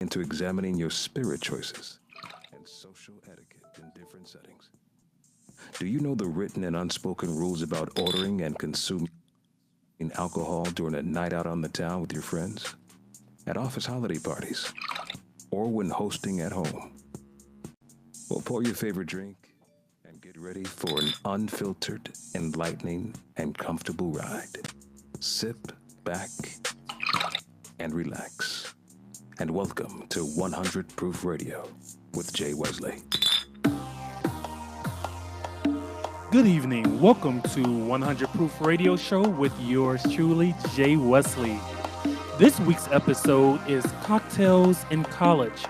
into examining your spirit choices and social etiquette in different settings. Do you know the written and unspoken rules about ordering and consuming alcohol during a night out on the town with your friends, at office holiday parties, or when hosting at home? Well, pour your favorite drink and get ready for an unfiltered, enlightening, and comfortable ride. Sip back and relax. And welcome to 100 Proof Radio with Jay Wesley. Good evening. Welcome to 100 Proof Radio Show with yours truly, Jay Wesley. This week's episode is Cocktails in College.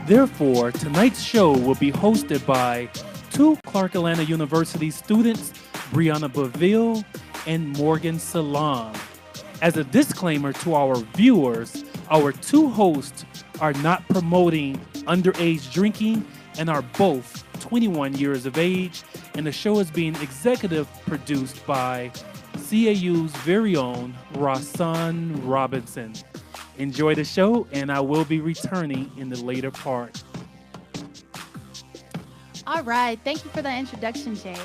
Therefore, tonight's show will be hosted by two Clark Atlanta University students, Brianna Baville and Morgan Salam. As a disclaimer to our viewers, our two hosts are not promoting underage drinking and are both 21 years of age, and the show is being executive produced by CAU's very own Rasan Robinson. Enjoy the show, and I will be returning in the later part. All right, thank you for that introduction, Jay.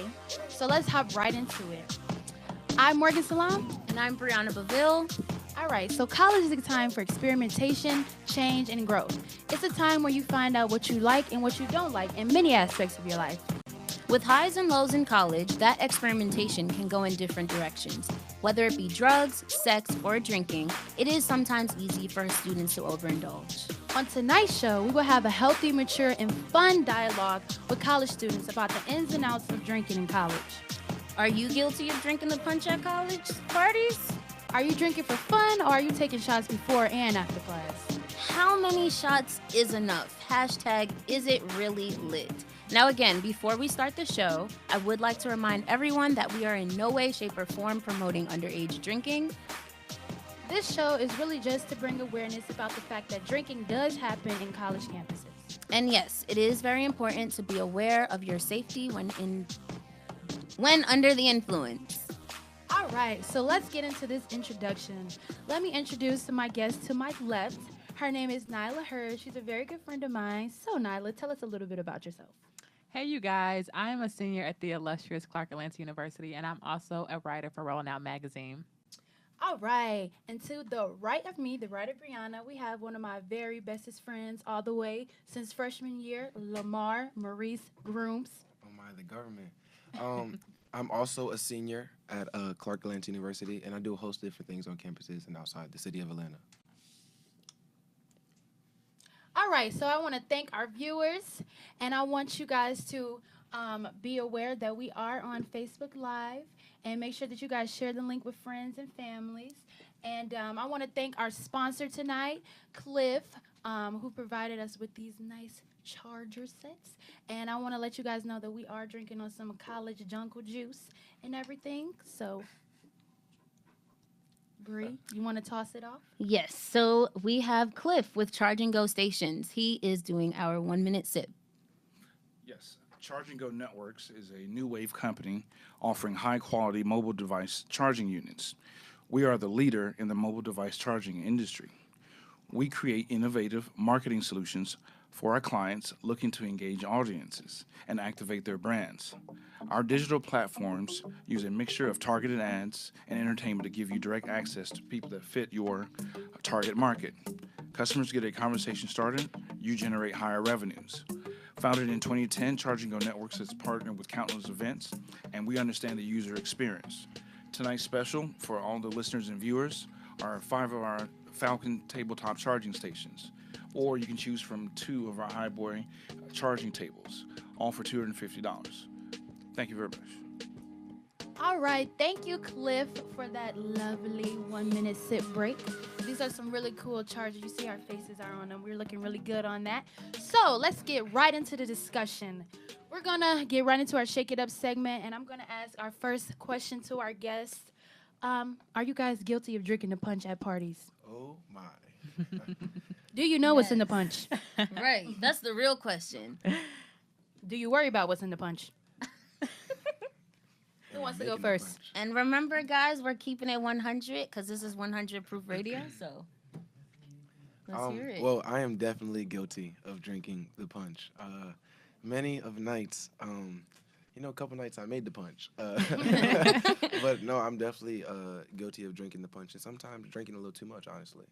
So let's hop right into it. I'm Morgan Salam. And I'm Brianna Baville. All right, so college is a time for experimentation, change, and growth. It's a time where you find out what you like and what you don't like in many aspects of your life. With highs and lows in college, that experimentation can go in different directions. Whether it be drugs, sex, or drinking, it is sometimes easy for students to overindulge. On tonight's show, we will have a healthy, mature, and fun dialogue with college students about the ins and outs of drinking in college. Are you guilty of drinking the punch at college parties? Are you drinking for fun, or are you taking shots before and after class? How many shots is enough? Hashtag, is it really lit? Now again, before we start the show, I would like to remind everyone that we are in no way, shape, or form promoting underage drinking. This show is really just to bring awareness about the fact that drinking does happen in college campuses. And yes, it is very important to be aware of your safety when under the influence. All right, so let's get into this introduction. Let me introduce my guest to my left. Her name is Nyla Hurd. She's a very good friend of mine. So, Nyla, tell us a little bit about yourself. Hey, you guys. I am a senior at the illustrious Clark Atlanta University, and I'm also a writer for Rolling Out Magazine. All right, and to the right of me, the right of Brianna, we have one of my very bestest friends all the way since freshman year, Lamar Maurice Grooms. Oh my, the government. I'm also a senior at Clark Atlanta University, and I do host different things on campuses and outside the city of Atlanta. All right, so I want to thank our viewers, and I want you guys to be aware that we are on Facebook Live, and make sure that you guys share the link with friends and families. And I want to thank our sponsor tonight, Cliff, who provided us with these nice charger sets. And I want to let you guys know that we are drinking on some college jungle juice and everything. So, Bree, you want to toss it off? Yes, so we have Cliff with Charge and Go Stations. He is doing our 1 minute sip. Yes, Charge and Go Networks is a new wave company offering high-quality mobile device charging units. We are the leader in the mobile device charging industry. We create innovative marketing solutions for our clients looking to engage audiences and activate their brands. Our digital platforms use a mixture of targeted ads and entertainment to give you direct access to people that fit your target market. Customers get a conversation started, you generate higher revenues. Founded in 2010, Charge and Go Networks has partnered with countless events, and we understand the user experience. Tonight's special for all the listeners and viewers are 5 of our Falcon tabletop charging stations, or you can choose from 2 of our Highboy charging tables, all for $250. Thank you very much. All right, thank you, Cliff, for that lovely 1 minute sip break. These are some really cool chargers. You see our faces are on them. We're looking really good on that. So let's get right into the discussion. We're gonna get right into our Shake It Up segment, and I'm gonna ask our first question to our guests. Are you guys guilty of drinking the punch at parties? Oh my. Do you know what's in the punch? Right, that's the real question. Do you worry about what's in the punch? Who wants to go first? And remember, guys, we're keeping it 100 because this is 100 Proof Radio, so. Let's hear it. Well, I am definitely guilty of drinking the punch. Many of nights, a couple nights I made the punch. But no, I'm definitely guilty of drinking the punch, and sometimes drinking a little too much, honestly.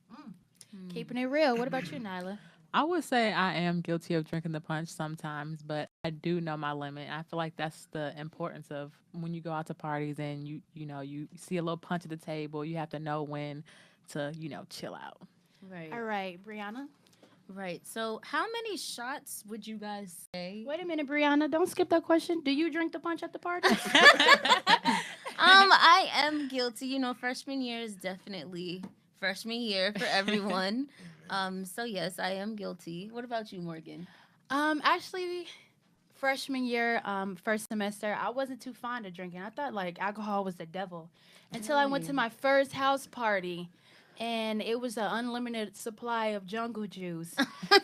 Keeping it real. What about you, Nyla? I would say I am guilty of drinking the punch sometimes, but I do know my limit. I feel like that's the importance of when you go out to parties and you see a little punch at the table, you have to know when to, chill out. Right. All right, Brianna. Right. So, how many shots would you guys say? Wait a minute, Brianna. Don't skip that question. Do you drink the punch at the party? I am guilty. Freshman year is definitely freshman year for everyone. So yes, I am guilty. What about you, Morgan? Actually, freshman year, first semester, I wasn't too fond of drinking. I thought like alcohol was the devil until I went to my first house party. And it was an unlimited supply of jungle juice.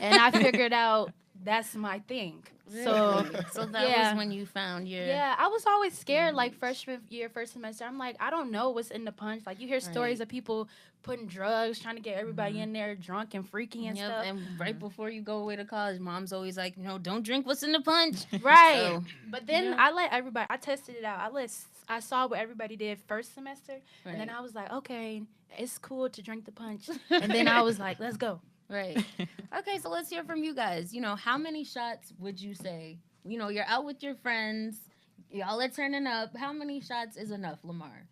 And I figured out that's my thing. So that yeah. was when you found your... Yeah, I was always scared, like, freshman year, first semester. I'm like, I don't know what's in the punch. Like, you hear stories of people putting drugs, trying to get everybody in there drunk and freaky and stuff. And right before you go away to college, mom's always like, don't drink what's in the punch. Right. So, but then I let everybody, I tested it out. I saw what everybody did first semester. And then I was like, okay, it's cool to drink the punch. And then I was like, let's go. Right. Okay, so let's hear from you guys. How many shots would you say? You're out with your friends. Y'all are turning up. How many shots is enough, Lamar?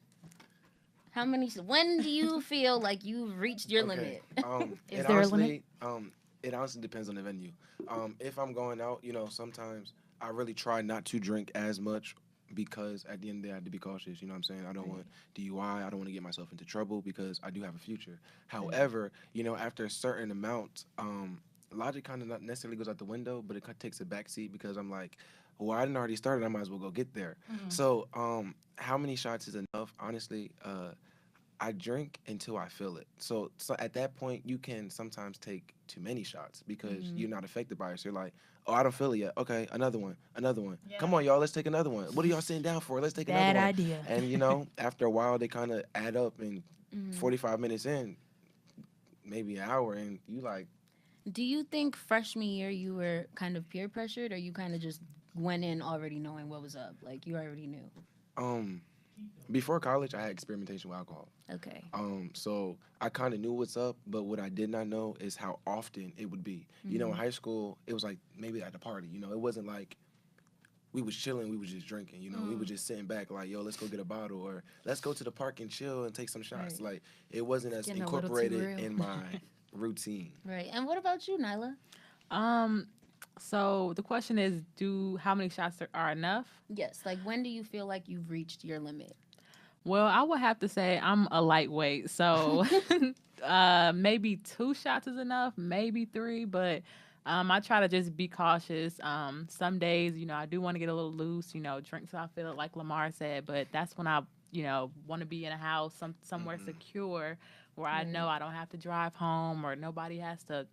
How many? When do you feel like you've reached your limit? Is there a limit? It honestly depends on the venue. If I'm going out, sometimes I really try not to drink as much because at the end of the day, I have to be cautious. You know what I'm saying? I don't want DUI. I don't want to get myself into trouble because I do have a future. However, after a certain amount, logic kind of not necessarily goes out the window, but it takes a backseat because I'm like, well, I didn't already started. I might as well go get there. So how many shots is enough? Honestly, I drink until I feel it. So at that point, you can sometimes take too many shots because you're not affected by it. So you're like, oh, I don't feel it yet. Okay, another one. Yeah. Come on, y'all, let's take another one. What are y'all sitting down for? Let's take another one. Bad idea. And, after a while, they kind of add up, and 45 minutes in, maybe an hour, and you like. Do you think freshman year you were kind of peer pressured, or you kind of just went in already knowing what was up? Like, you already knew? Before college, I had experimentation with alcohol. Okay. So I kind of knew what's up, but what I did not know is how often it would be. In high school, it was like maybe at the party. It wasn't like we was chilling, we was just drinking. We was just sitting back like, yo, let's go get a bottle, or let's go to the park and chill and take some shots. Right. Like, it wasn't as Getting a little too incorporated real. in my routine. Right. And what about you, Nyla? So the question is, how many shots are enough? Yes. Like, when do you feel like you've reached your limit? Well, I would have to say I'm a lightweight, so maybe 2 shots is enough, maybe 3, but I try to just be cautious. Some days, I do want to get a little loose, drink till I feel it, like Lamar said, but that's when I, want to be in a house, somewhere secure where I know I don't have to drive home or nobody has to,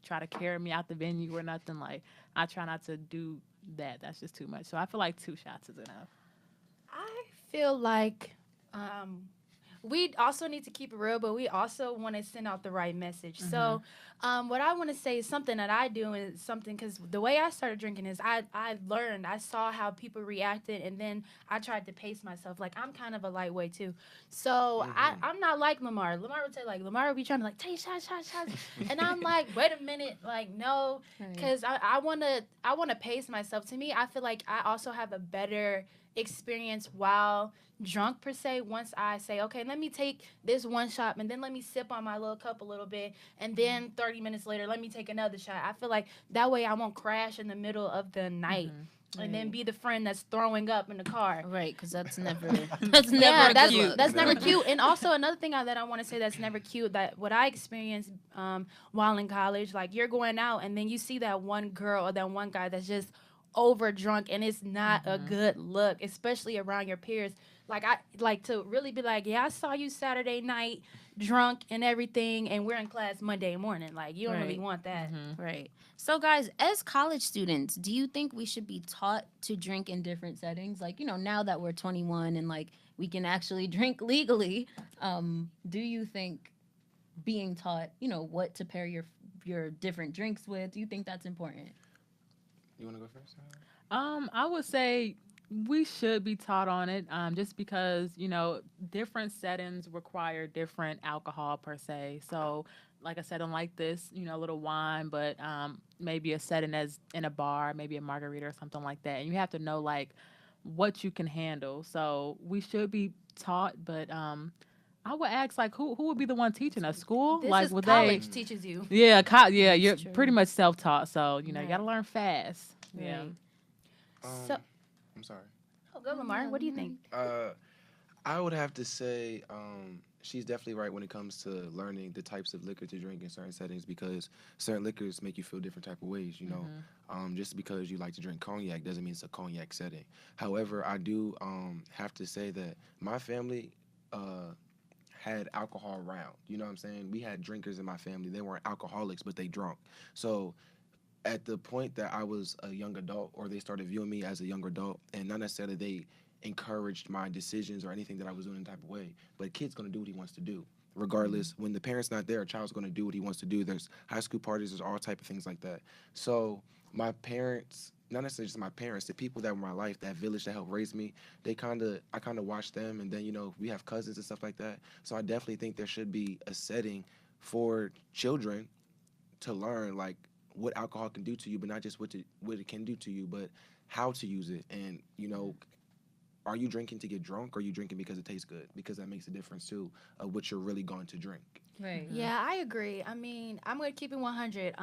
try to carry me out the venue or nothing. Like, I try not to do that. That's just too much. So I feel like 2 shots is enough. I feel like we also need to keep it real, but we also want to send out the right message. So what I want to say is something that I do is something, because the way I started drinking is I learned, I saw how people reacted, and then I tried to pace myself. Like, I'm kind of a lightweight too. So I'm not like Lamar. Lamar would say, like, Lamar would be trying to, like, take shots. And I'm like, wait a minute, like, no, because I want to pace myself. To me, I feel like I also have a better experience while drunk per se. Once I say, okay, let me take this one shot and then let me sip on my little cup a little bit, and then 30 minutes later let me take another shot. I feel like that way I won't crash in the middle of the night and then be the friend that's throwing up in the car. Right, because that's never that's never cute. And also another thing that I want to say that's never cute, that what I experienced while in college, like, you're going out and then you see that one girl or that one guy that's just over drunk, and it's not a good look, especially around your peers. Like, I like to really be like, yeah, I saw you Saturday night drunk and everything, and we're in class Monday morning. Like, you don't really want that. Right. So, guys, as college students, do you think we should be taught to drink in different settings? Like, now that we're 21 and, like, we can actually drink legally, do you think being taught, what to pair your different drinks with? Do you think that's important? You want to go first? I would say we should be taught on it, just because different settings require different alcohol per se. So, like I said, unlike this, a little wine, but maybe a setting as in a bar, maybe a margarita or something like that, and you have to know like what you can handle. So we should be taught, but I would ask like who would be the one teaching us? School? This Like is would college teaches you. Yeah, yeah, That's you're true. pretty much self-taught, so you Right. got to learn fast. Yeah. Right. So, I'm sorry. oh, go Lamar. What do you think? I would have to say she's definitely right when it comes to learning the types of liquor to drink in certain settings, because certain liquors make you feel different type of ways. Just because you like to drink cognac doesn't mean it's a cognac setting. However, I do have to say that my family had alcohol around. You know what I'm saying? We had drinkers in my family. They weren't alcoholics, but they drunk. So at the point that I was a young adult, or they started viewing me as a young adult, and not necessarily they encouraged my decisions or anything that I was doing in type of way, but a kid's gonna do what he wants to do. Regardless, when the parent's not there, a child's gonna do what he wants to do. There's high school parties, there's all type of things like that. So my parents, not necessarily just my parents, the people that were in my life, that village that helped raise me, I kind of watched them, and then we have cousins and stuff like that. So I definitely think there should be a setting for children to learn like what alcohol can do to you, but not just what it can do to you, but how to use it. And are you drinking to get drunk, or are you drinking because it tastes good? Because that makes a difference too of what you're really going to drink. Right. Yeah, I agree. I mean, I'm gonna keep it 100.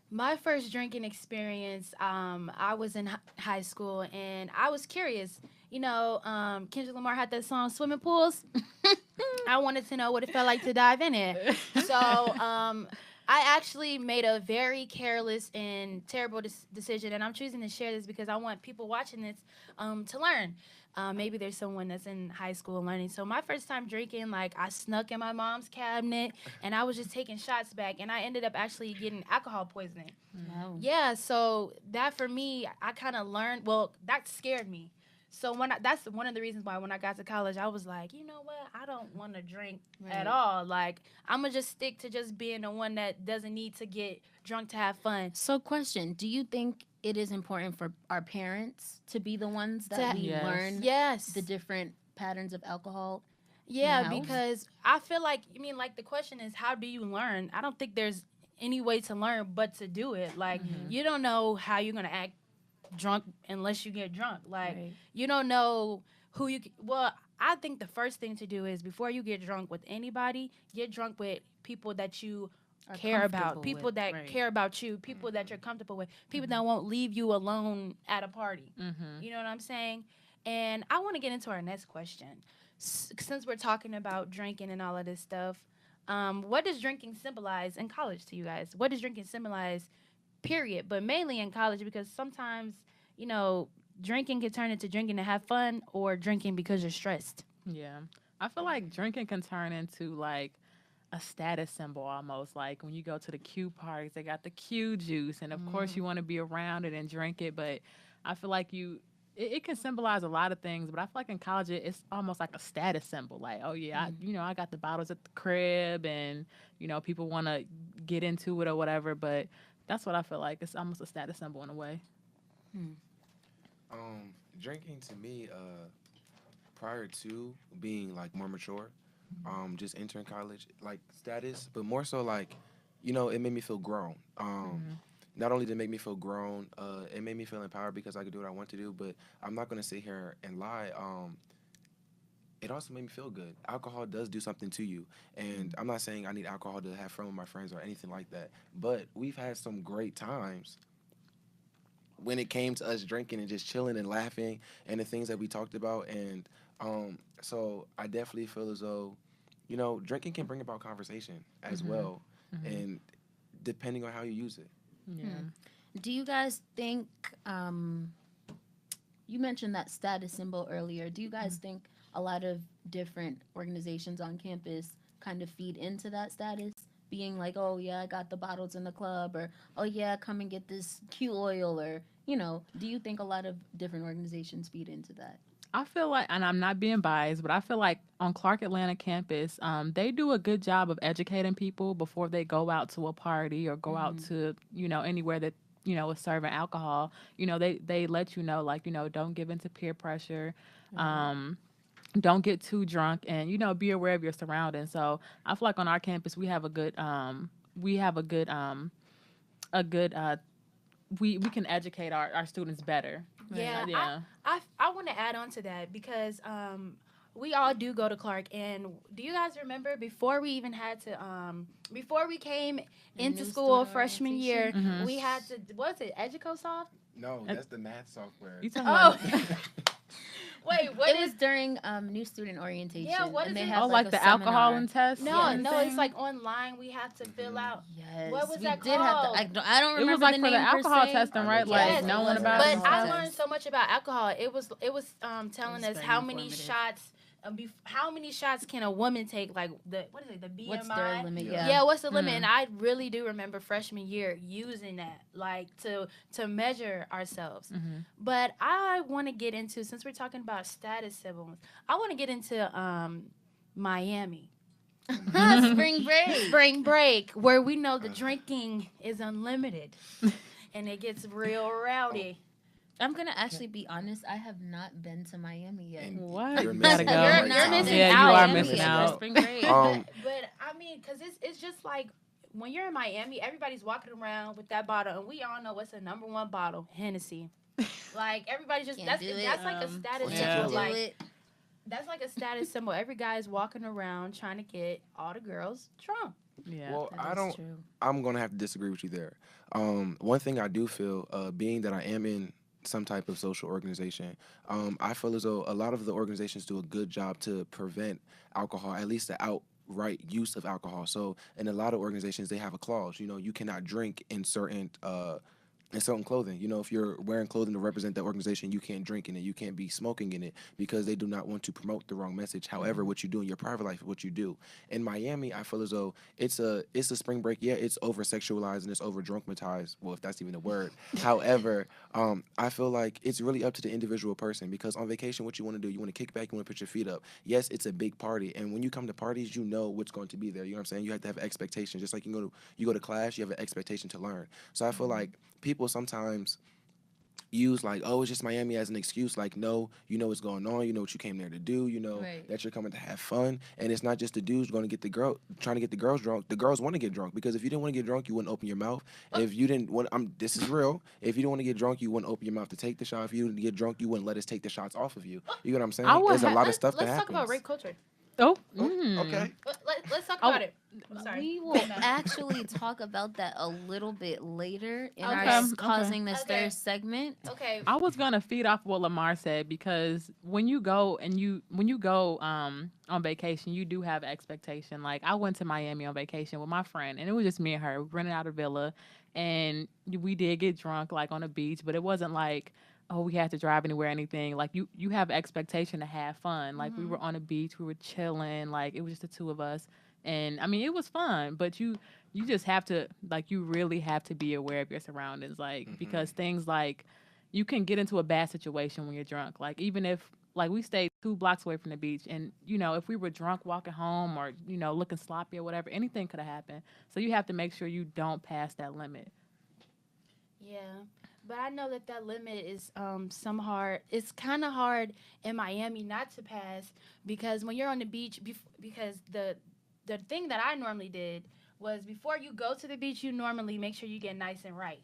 My first drinking experience, I was in high school, and I was curious. Kendrick Lamar had that song "Swimming Pools." I wanted to know what it felt like to dive in it. So, I actually made a very careless and terrible decision, and I'm choosing to share this because I want people watching this to learn. Maybe there's someone that's in high school learning. So my first time drinking, like I snuck in my mom's cabinet, and I was just taking shots back, and I ended up actually getting alcohol poisoning. Wow. Yeah, so that for me, I kind of learned. Well, that scared me. So that's one of the reasons why when I got to college, I was like, you know what? I don't want to drink at Right. all. Like, I'm going to just stick to just being the one that doesn't need to get drunk to have fun. So, question: do you think it is important for our parents to be the ones that we Yes. learn Yes. the different patterns of alcohol? Yeah, house? because I feel like, the question is, how do you learn? I don't think there's any way to learn but to do it. Like, you don't know how you're going to act drunk unless you get drunk. Like, Right. you don't know who you. Well, I think the first thing to do is before you get drunk with anybody, get drunk with people that you Are care about, comfortable people with, that right. care about you, people that you're comfortable with, people that won't leave you alone at a party. Mm-hmm. You know what I'm saying? And I want to get into our next question. Since we're talking about drinking and all of this stuff, what does drinking symbolize in college to you guys? What does drinking symbolize, period? But mainly in college, because sometimes, drinking can turn into drinking to have fun or drinking because you're stressed. Yeah. I feel like drinking can turn into like a status symbol almost. Like when you go to the Q parties, they got the Q juice, and of course you want to be around it and drink it, but I feel like it can symbolize a lot of things, but I feel like in college it's almost like a status symbol. Like, oh yeah, I got the bottles at the crib, and people want to get into it or whatever, but that's what I feel like. It's almost a status symbol in a way. Drinking to me, prior to being like more mature, just entering college, like status, but more so like, it made me feel grown. Not only did it make me feel grown, it made me feel empowered because I could do what I want to do, but I'm not gonna sit here and lie. It also made me feel good. Alcohol does do something to you, and I'm not saying I need alcohol to have fun with my friends or anything like that, but we've had some great times when it came to us drinking and just chilling and laughing and the things that we talked about. And so I definitely feel as though, drinking can bring about conversation as well, and depending on how you use it. Yeah. Do you guys think, you mentioned that status symbol earlier, do you guys think a lot of different organizations on campus kind of feed into that status? Being like, oh yeah, I got the bottles in the club, or oh yeah, come and get this Q oil, or do you think a lot of different organizations feed into that? I feel like, and I'm not being biased, but I feel like on Clark Atlanta campus, they do a good job of educating people before they go out to a party or go out to, anywhere that, is serving alcohol. They let you know, like, don't give into peer pressure. Don't get too drunk and, be aware of your surroundings. So I feel like on our campus, we have a good, we can educate our students better. Yeah. I want to add on to that because we all do go to Clark. And do you guys remember before we even had to, before we came into school freshman year, we had to, what was it, EducoSoft? No, that's the math software. You talking about? Wait, what It was during new student orientation. Yeah, what and is they it? had, like a the alcohol seminar. and test? No, and no, it's thing? like online. We have to fill out. Yes. What was we that did have called? to, I don't remember It was like the for the name per alcohol se. testing, right? Yes, Like it knowing was. about But it. I and learned stuff. so much about alcohol. It was telling It us was how very many informative. shots. How many shots can a woman take? Like the BMI? What's their limit? Yeah. Yeah, what's the limit? And I really do remember freshman year using that, like to measure ourselves. But I want to get into, since we're talking about status symbols, I want to get into Miami. Spring break. Spring break, where we know the drinking is unlimited, and it gets real rowdy. I'm gonna actually be honest. I have not been to Miami yet. And What? You're You gotta missing go. out. You're missing Yeah, out. you are Miami missing is out. Spring break. But I mean, because it's just like when you're in Miami, everybody's walking around with that bottle, and we all know what's the number one bottle, Hennessy. Like everybody just Can't do it. that's like a status Yeah. symbol. Do Like it. that's like a status symbol. Every guy's walking around trying to get all the girls drunk. Yeah. Well, That I is don't. true. I'm gonna have to disagree with you there. One thing I do feel, being that I am in some type of social organization, I feel as though a lot of the organizations do a good job to prevent alcohol, at least the outright use of alcohol. So in a lot of organizations, they have a clause. You cannot drink in certain clothing. If you're wearing clothing to represent that organization, you can't drink in it. You can't be smoking in it because they do not want to promote the wrong message. However, what you do in your private life, what you do in Miami, I feel as though it's a spring break. Yeah, it's over sexualized and it's over drunkmatized. Well, if that's even a word. However, I feel like it's really up to the individual person because on vacation, what you want to do, you want to kick back, you want to put your feet up. Yes, it's a big party, and when you come to parties, you know what's going to be there. You know what I'm saying? You have to have expectations. Just like you go to class, you have an expectation to learn. So I feel like people sometimes use like, oh, it's just Miami as an excuse. Like, no, you know what's going on. You know what you came there to do. You know Right. that you're coming to have fun. And it's not just the dudes going to get trying to get the girls drunk. The girls want to get drunk because if you didn't want to get drunk, you wouldn't open your mouth. If you didn't want, this is real. If you didn't want to get drunk, you wouldn't open your mouth to take the shot. If you didn't get drunk, you wouldn't let us take the shots off of you. You know what I'm saying? I would There's a lot of Let's stuff that talk happens. about rape culture. Oh. Okay. Let's talk Oh. about it. I'm sorry. We will actually talk about that a little bit later in our Okay. Causing the Stir Okay. segment. Okay. I was gonna feed off what Lamar said because when you go on vacation, you do have expectation. Like I went to Miami on vacation with my friend, and it was just me and her. We rented out a villa, and we did get drunk like on the beach, but it wasn't like, oh, we had to drive anywhere, anything. Like you have expectation to have fun. Like we were on the beach, we were chilling. Like it was just the two of us, and I mean it was fun. But you just have to you really have to be aware of your surroundings, like because things like you can get into a bad situation when you're drunk. Like even if we stayed 2 blocks away from the beach, and if we were drunk walking home or looking sloppy or whatever, anything could have happened. So you have to make sure you don't pass that limit. Yeah, but I know that limit is it's kind of hard in Miami not to pass because when you're on the beach, because the thing that I normally did was before you go to the beach, you normally make sure you get nice and right.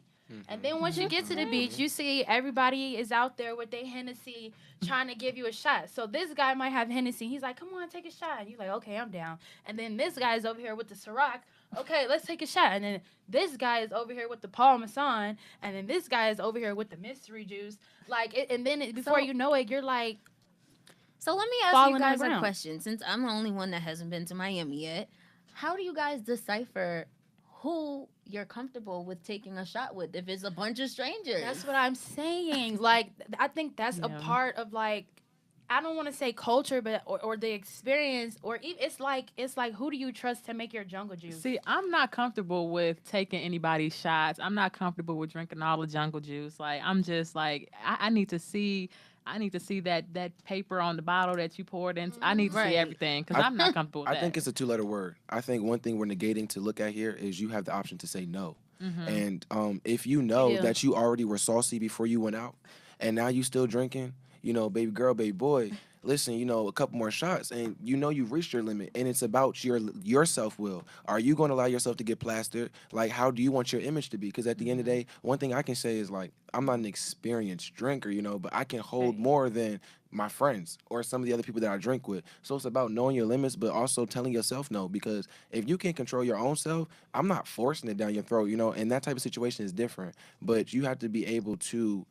And then once you get to the beach, you see everybody is out there with their Hennessy trying to give you a shot. So this guy might have Hennessy. He's like, come on, take a shot. And you're like, okay, I'm down. And then this guy is over here with the Ciroc. Okay, let's take a shot. And then this guy is over here with the Parmesan. And then this guy is over here with the mystery juice. Before you know it, you're like, So let me ask Falling you guys a around. question. Since I'm the only one that hasn't been to Miami yet, how do you guys decipher who you're comfortable with taking a shot with if it's a bunch of strangers? that's what I'm saying. Like, I think that's a Yeah. part of, like, I don't want to say culture, but or the experience, or even it's like who do you trust to make your jungle juice? See, I'm not comfortable with taking anybody's shots. I'm not comfortable with drinking all the jungle juice. Like I'm just like I need to see. I need to see that paper on the bottle that you poured in. I need to see Right. everything because I'm not comfortable with I that. think it's a two-letter word. I think one thing we're negating to look at here is you have the option to say no. And if you know do. that you already were saucy before you went out, and now you still drinking, baby girl, baby boy, listen, a couple more shots, and you've reached your limit, and it's about your self will. Are you going to allow yourself to get plastered? Like, how do you want your image to be? Because at the end of the day, one thing I can say is like, I'm not an experienced drinker, but I can hold more than my friends or some of the other people that I drink with. So it's about knowing your limits, but also telling yourself no. Because if you can't control your own self, I'm not forcing it down your throat, and that type of situation is different. But you have to be able to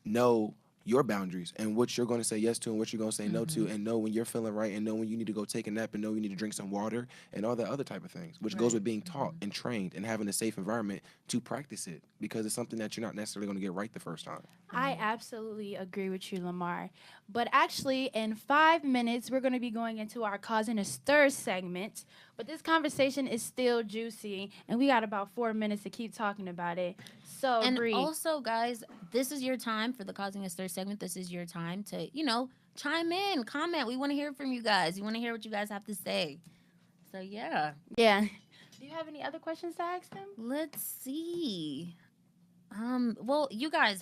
know your boundaries and what you're going to say yes to and what you're going to say no to, and know when you're feeling right, and know when you need to go take a nap, and know you need to drink some water, and all that other type of things, which goes with being taught and trained and having a safe environment to practice it, because it's something that you're not necessarily going to get right the first time. I absolutely agree with you, Lamar. But actually, in 5 minutes, we're going to be going into our Causing a Stir segment. But this conversation is still juicy, and we got about 4 minutes to keep talking about it. So, And Bree, also, guys, this is your time for the Causing a Stir segment. This is your time to, chime in, comment. We want to hear from you guys. We want to hear what you guys have to say. So, yeah. yeah. Do you have any other questions to ask them? Let's see. Well, you guys,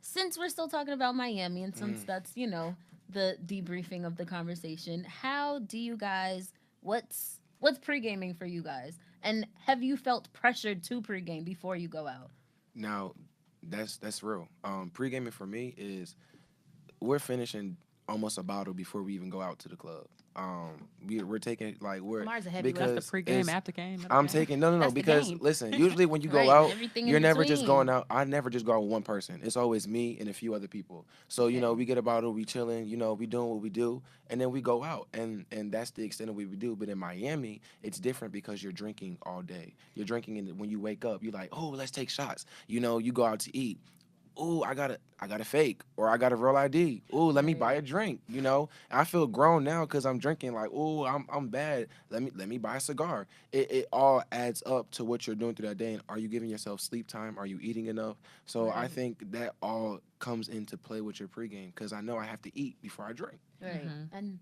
since we're still talking about Miami, and since that's, the debriefing of the conversation, how do you guys, what's pre-gaming for you guys? And have you felt pressured to pre-game before you go out? Now, that's real. Pre-gaming for me is we're finishing almost a bottle before we even go out to the club. We're taking Lamar's a heavy because That's the pregame, it's- after game. I'm taking no That's the because game. listen, usually when you go Right, out, everything in you're never just between. going out. I never just go out with one person. It's always me and a few other people. So we get a bottle, we chilling, we doing what we do, and then we go out, and that's the extent of what we do. But in Miami, it's different because you're drinking all day. You're drinking, and when you wake up, you're like, oh, let's take shots. You go out to eat. Ooh, I got a fake, or I got a real ID. Ooh, let me buy a drink. I feel grown now because I'm drinking. Like, ooh, I'm bad. Let me buy a cigar. It all adds up to what you're doing through that day. And are you giving yourself sleep time? Are you eating enough? So I think that all comes into play with your pregame, because I know I have to eat before I drink. Right. And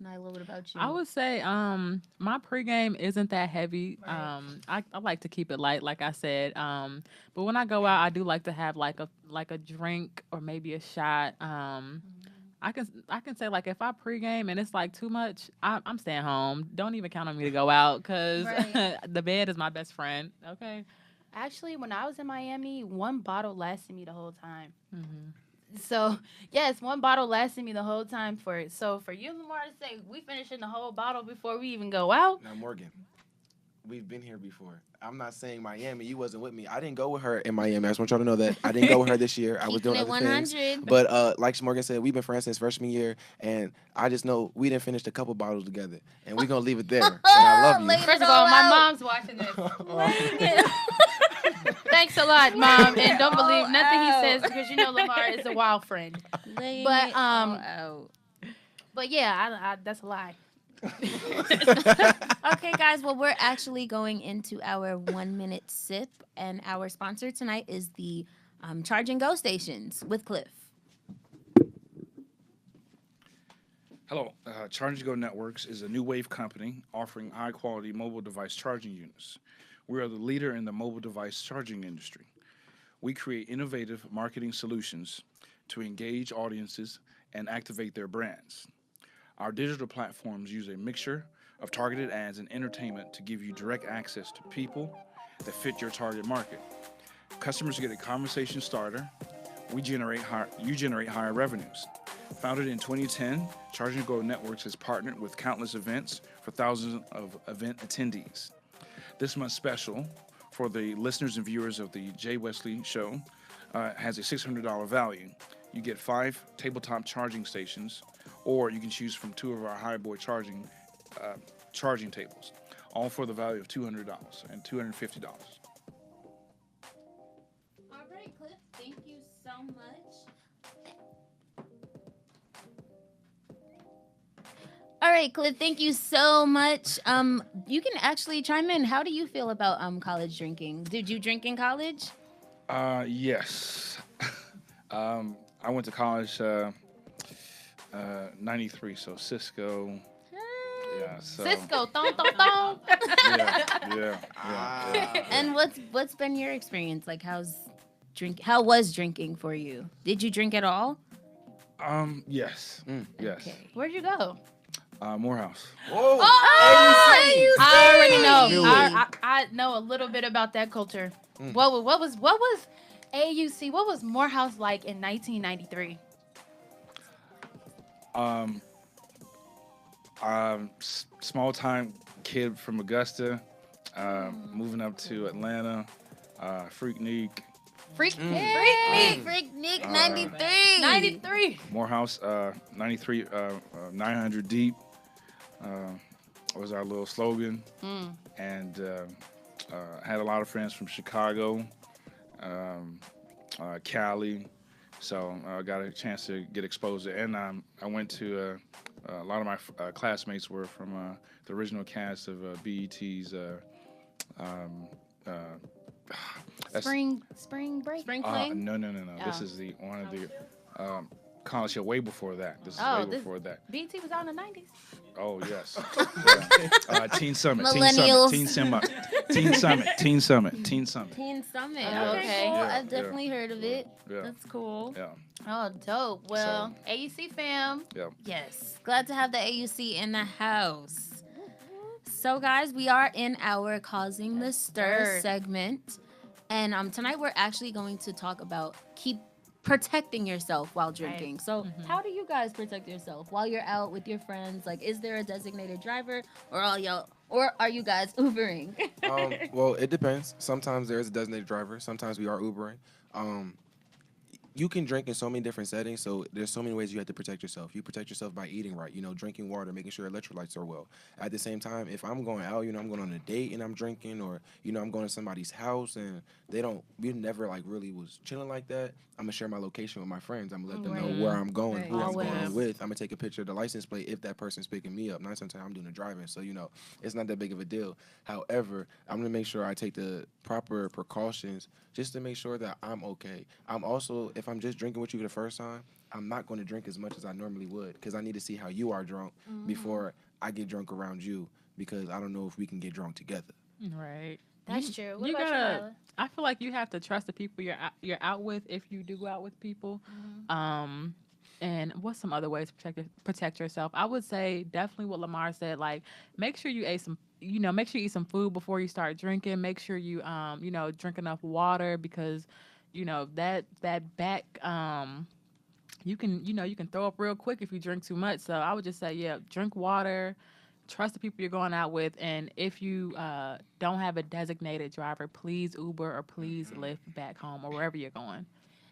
Nyla, what about you? I would say my pregame isn't that heavy. I like to keep it light, like I said. But when I go out, I do like to have like a drink or maybe a shot. I can say, like, if I pregame and it's like too much, I'm staying home. Don't even count on me to go out, because Right. the bed is my best friend. Okay. Actually, when I was in Miami, one bottle lasted me the whole time. Mm-hmm. So, yes, one bottle lasted me the whole time for it. So, for you, Lamar, to say we finishing the whole bottle before we even go out, Now, Morgan, we've been here before. I'm not saying Miami. You wasn't with me. I didn't go with her in Miami. I just want y'all to know that I didn't go with her this year. I was Keeping doing it other things. 100. But like Morgan said, we've been friends since freshman year, and I just know we didn't finish a couple bottles together, and we're gonna leave it there. And I love you. Later. first of all, my out. mom's watching this. Thanks a lot, Mom. And don't believe nothing he says, because Lamar is a wild friend. Laying But, it all out. But yeah, I that's a lie. Okay, guys. Well, we're actually going into our 1 minute sip, and our sponsor tonight is the Charge and Go stations with Cliff. Hello, Charge and Go Networks is a new wave company offering high-quality mobile device charging units. We are the leader in the mobile device charging industry. We create innovative marketing solutions to engage audiences and activate their brands. Our digital platforms use a mixture of targeted ads and entertainment to give you direct access to people that fit your target market. Customers get a conversation starter. You generate higher revenues. Founded in 2010, Charge and Go Networks has partnered with countless events for thousands of event attendees. This month's special for the listeners and viewers of the Jay Wesley Show has a $600 value. You get 5 tabletop charging stations, or you can choose from 2 of our Highboy charging tables, all for the value of $200 and $250. All right, Cliff. Thank you so much. All right, Cliff, thank you so much. You can actually chime in. How do you feel about college drinking? Did you drink in college? Yes. I went to college 93, so Cisco. Yeah, so Cisco, thong, thong, thong. yeah. And what's been your experience? Like, how was drinking for you? Did you drink at all? Yes. Yes. Okay. Where'd you go? Morehouse. Whoa. I already know. Knew it. I know a little bit about that culture. What was AUC? What was Morehouse like in 1993? Small time kid from Augusta, moving up to Atlanta, Freaknik, Freak Freak Nick 93. 93. Morehouse, 93, 900 deep was our little slogan. And had a lot of friends from Chicago, Cali. So I got a chance to get exposed to it. And I went to, a lot of my classmates were from the original cast of BET's Spring break. Spring fling. No. This Oh. is one of the college show way before that. This is Oh, way this- before that. BT was out in the 90s. Oh yes. Teen Summit. Millennials. Teen Summit. Teen Summit. Teen Summit. Teen Summit. Teen Summit. Oh, okay. Cool. Yeah, I've definitely heard of it. Yeah. That's cool. Yeah. Oh, dope. Well, AUC fam. Yeah. Yes. Glad to have the AUC in the house. So, guys, we are in our Causing the Stir Stir. segment. And tonight we're actually going to talk about keep protecting yourself while drinking. So, how do you guys protect yourself while you're out with your friends? Like, is there a designated driver or are you guys Ubering? Well, it depends. Sometimes there's a designated driver. Sometimes we are Ubering. You can drink in so many different settings, so there's so many ways you have to protect yourself. You protect yourself by eating right, drinking water, making sure electrolytes are well. At the same time, if I'm going out, I'm going on a date and I'm drinking, or I'm going to somebody's house and we never like really was chilling like that, I'm gonna share my location with my friends. I'm gonna let them know where I'm going, who I'm going Always. with. I'm gonna take a picture of the license plate if that person's picking me up. 9 times I'm doing the driving, so it's not that big of a deal. However, I'm gonna make sure I take the proper precautions just to make sure that I'm okay. I'm also, if I'm just drinking with you for the first time, I'm not going to drink as much as I normally would because I need to see how you are drunk before I get drunk around you, because I don't know if we can get drunk together. Right. That's true. What you about gotta. you, Nyla? I feel like you have to trust the people you're out with if you do go out with people. And what's some other ways to protect yourself? I would say definitely what Lamar said. Like, make sure you ate some. Make sure you eat some food before you start drinking. Make sure you drink enough water because that back you can throw up real quick if you drink too much. So I would just say, drink water. Trust the people you're going out with, and if you don't have a designated driver, please Uber or please Lyft back home or wherever you're going.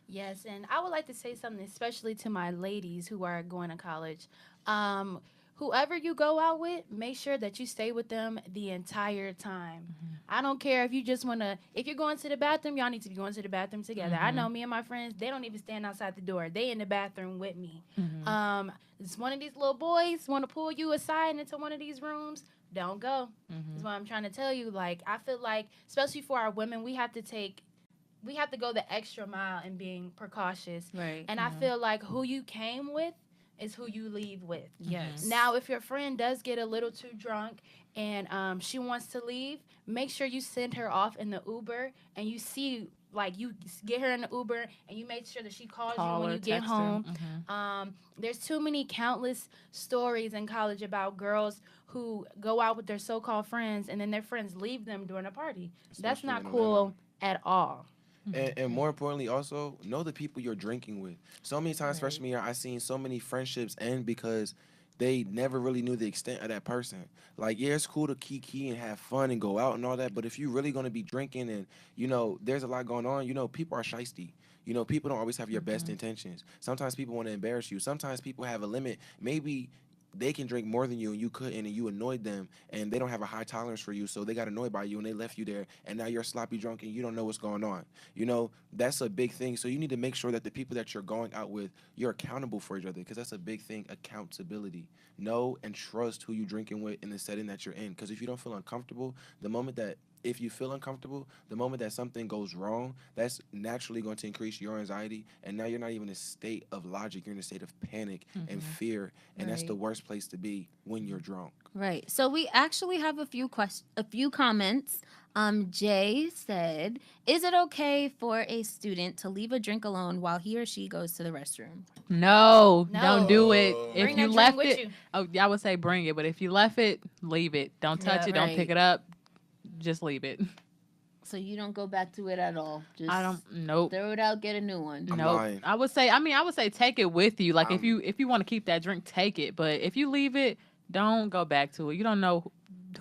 Yes, and I would like to say something, especially to my ladies who are going to college. Whoever you go out with, make sure that you stay with them the entire time. I don't care if you just if you're going to the bathroom, y'all need to be going to the bathroom together. I know me and my friends, they don't even stand outside the door. They in the bathroom with me. It's one of these little boys want to pull you aside into one of these rooms, don't go. That's what I'm trying to tell you. Like, I feel like, especially for our women, we have to go the extra mile in being precautious. Right. And I feel like who you came with is who you leave with. Yes. Now, if your friend does get a little too drunk and she wants to leave, make sure you send her off in the Uber and you see, like, you get her in the Uber and you make sure that she calls you when you get home. There's too many countless stories in college about girls who go out with their so-called friends and then their friends leave them during a party. That's Especially not in cool at all. And more importantly, also, know the people you're drinking with. So many times freshman year, I seen so many friendships end because they never really knew the extent of that person. Like, yeah, it's cool to kiki and have fun and go out and all that, but if you're really going to be drinking and, there's a lot going on, people are shiesty. People don't always have your best intentions. Sometimes people want to embarrass you. Sometimes people have a limit. Maybe they can drink more than you and you couldn't, and you annoyed them, and they don't have a high tolerance for you, so they got annoyed by you and they left you there, and now you're sloppy drunk and you don't know what's going on. You know, that's a big thing. So you need to make sure that the people that you're going out with, you're accountable for each other, because that's a big thing. Accountability. Know and trust who you're drinking with in the setting that you're in, because if you don't feel uncomfortable, the moment that if you feel uncomfortable, the moment that something goes wrong, that's naturally going to increase your anxiety. And now you're not even in a state of logic. You're in a state of panic and fear. And that's the Right. worst place to be when you're drunk. Right. So we actually have a few comments. Jay said, "Is it okay for a student to leave a drink alone while he or she goes to the restroom?" No, No. don't do it. If Bring you that drink left with it, you. oh, I would say bring it, but if you left it, leave it. Don't touch Yeah, it. Don't pick right. it up. Just leave it. So you don't go back to it at all. Just I don't. Nope. throw it out, get a new one. I'm Nope. lying. I would say. I mean, I would say take it with you. Like if I'm- you want to keep that drink, take it. But if you leave it, don't go back to it. You don't know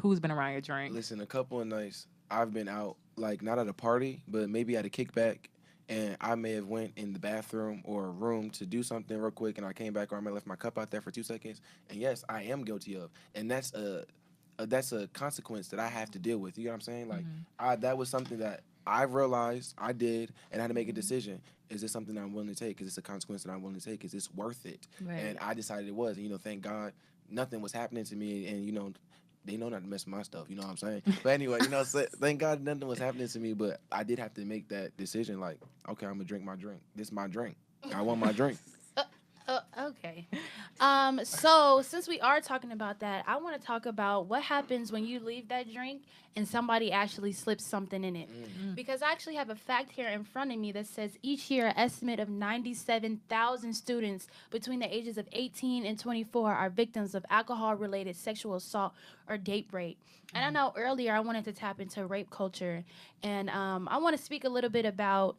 who's been around your drink. Listen, a couple of nights I've been out, like not at a party, but maybe at a kickback, and I may have went in the bathroom or a room to do something real quick, and I came back, or I may have left my cup out there for 2 seconds. And yes, I am guilty of, and that's a consequence that I have to deal with. You know what I'm saying? Like that was something that I realized I did, and I had to make a decision. Is this something that I'm willing to take? Is this a consequence that I'm willing to take? Is this worth it? Right. And I decided it was. And, you know, thank God nothing was happening to me. And, you know, they know not to mess with my stuff. You know what I'm saying? But anyway, you know, thank God nothing was happening to me. But I did have to make that decision. Like, okay, I'm gonna drink my drink. This is my drink. I want my drink. Okay. So since we are talking about that, I want to talk about what happens when you leave that drink and somebody actually slips something in it. Because I actually have a fact here in front of me that says each year, an estimate of 97,000 students between the ages of 18 and 24 are victims of alcohol-related sexual assault or date rape. And I know earlier I wanted to tap into rape culture, and I want to speak a little bit about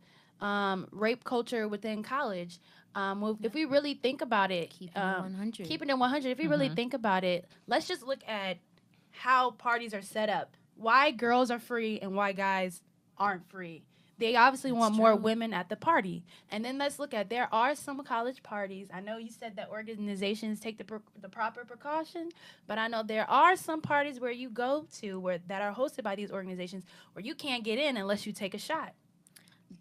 rape culture within college. If we really think about it, Keeping it 100. keeping it 100, if we really think about it, let's just look at how parties are set up. Why girls are free and why guys aren't free. They obviously want more women at the party. And then let's look at, there are some college parties. I know you said that organizations take the proper precaution, but I know there are some parties where you go to that are hosted by these organizations where you can't get in unless you take a shot.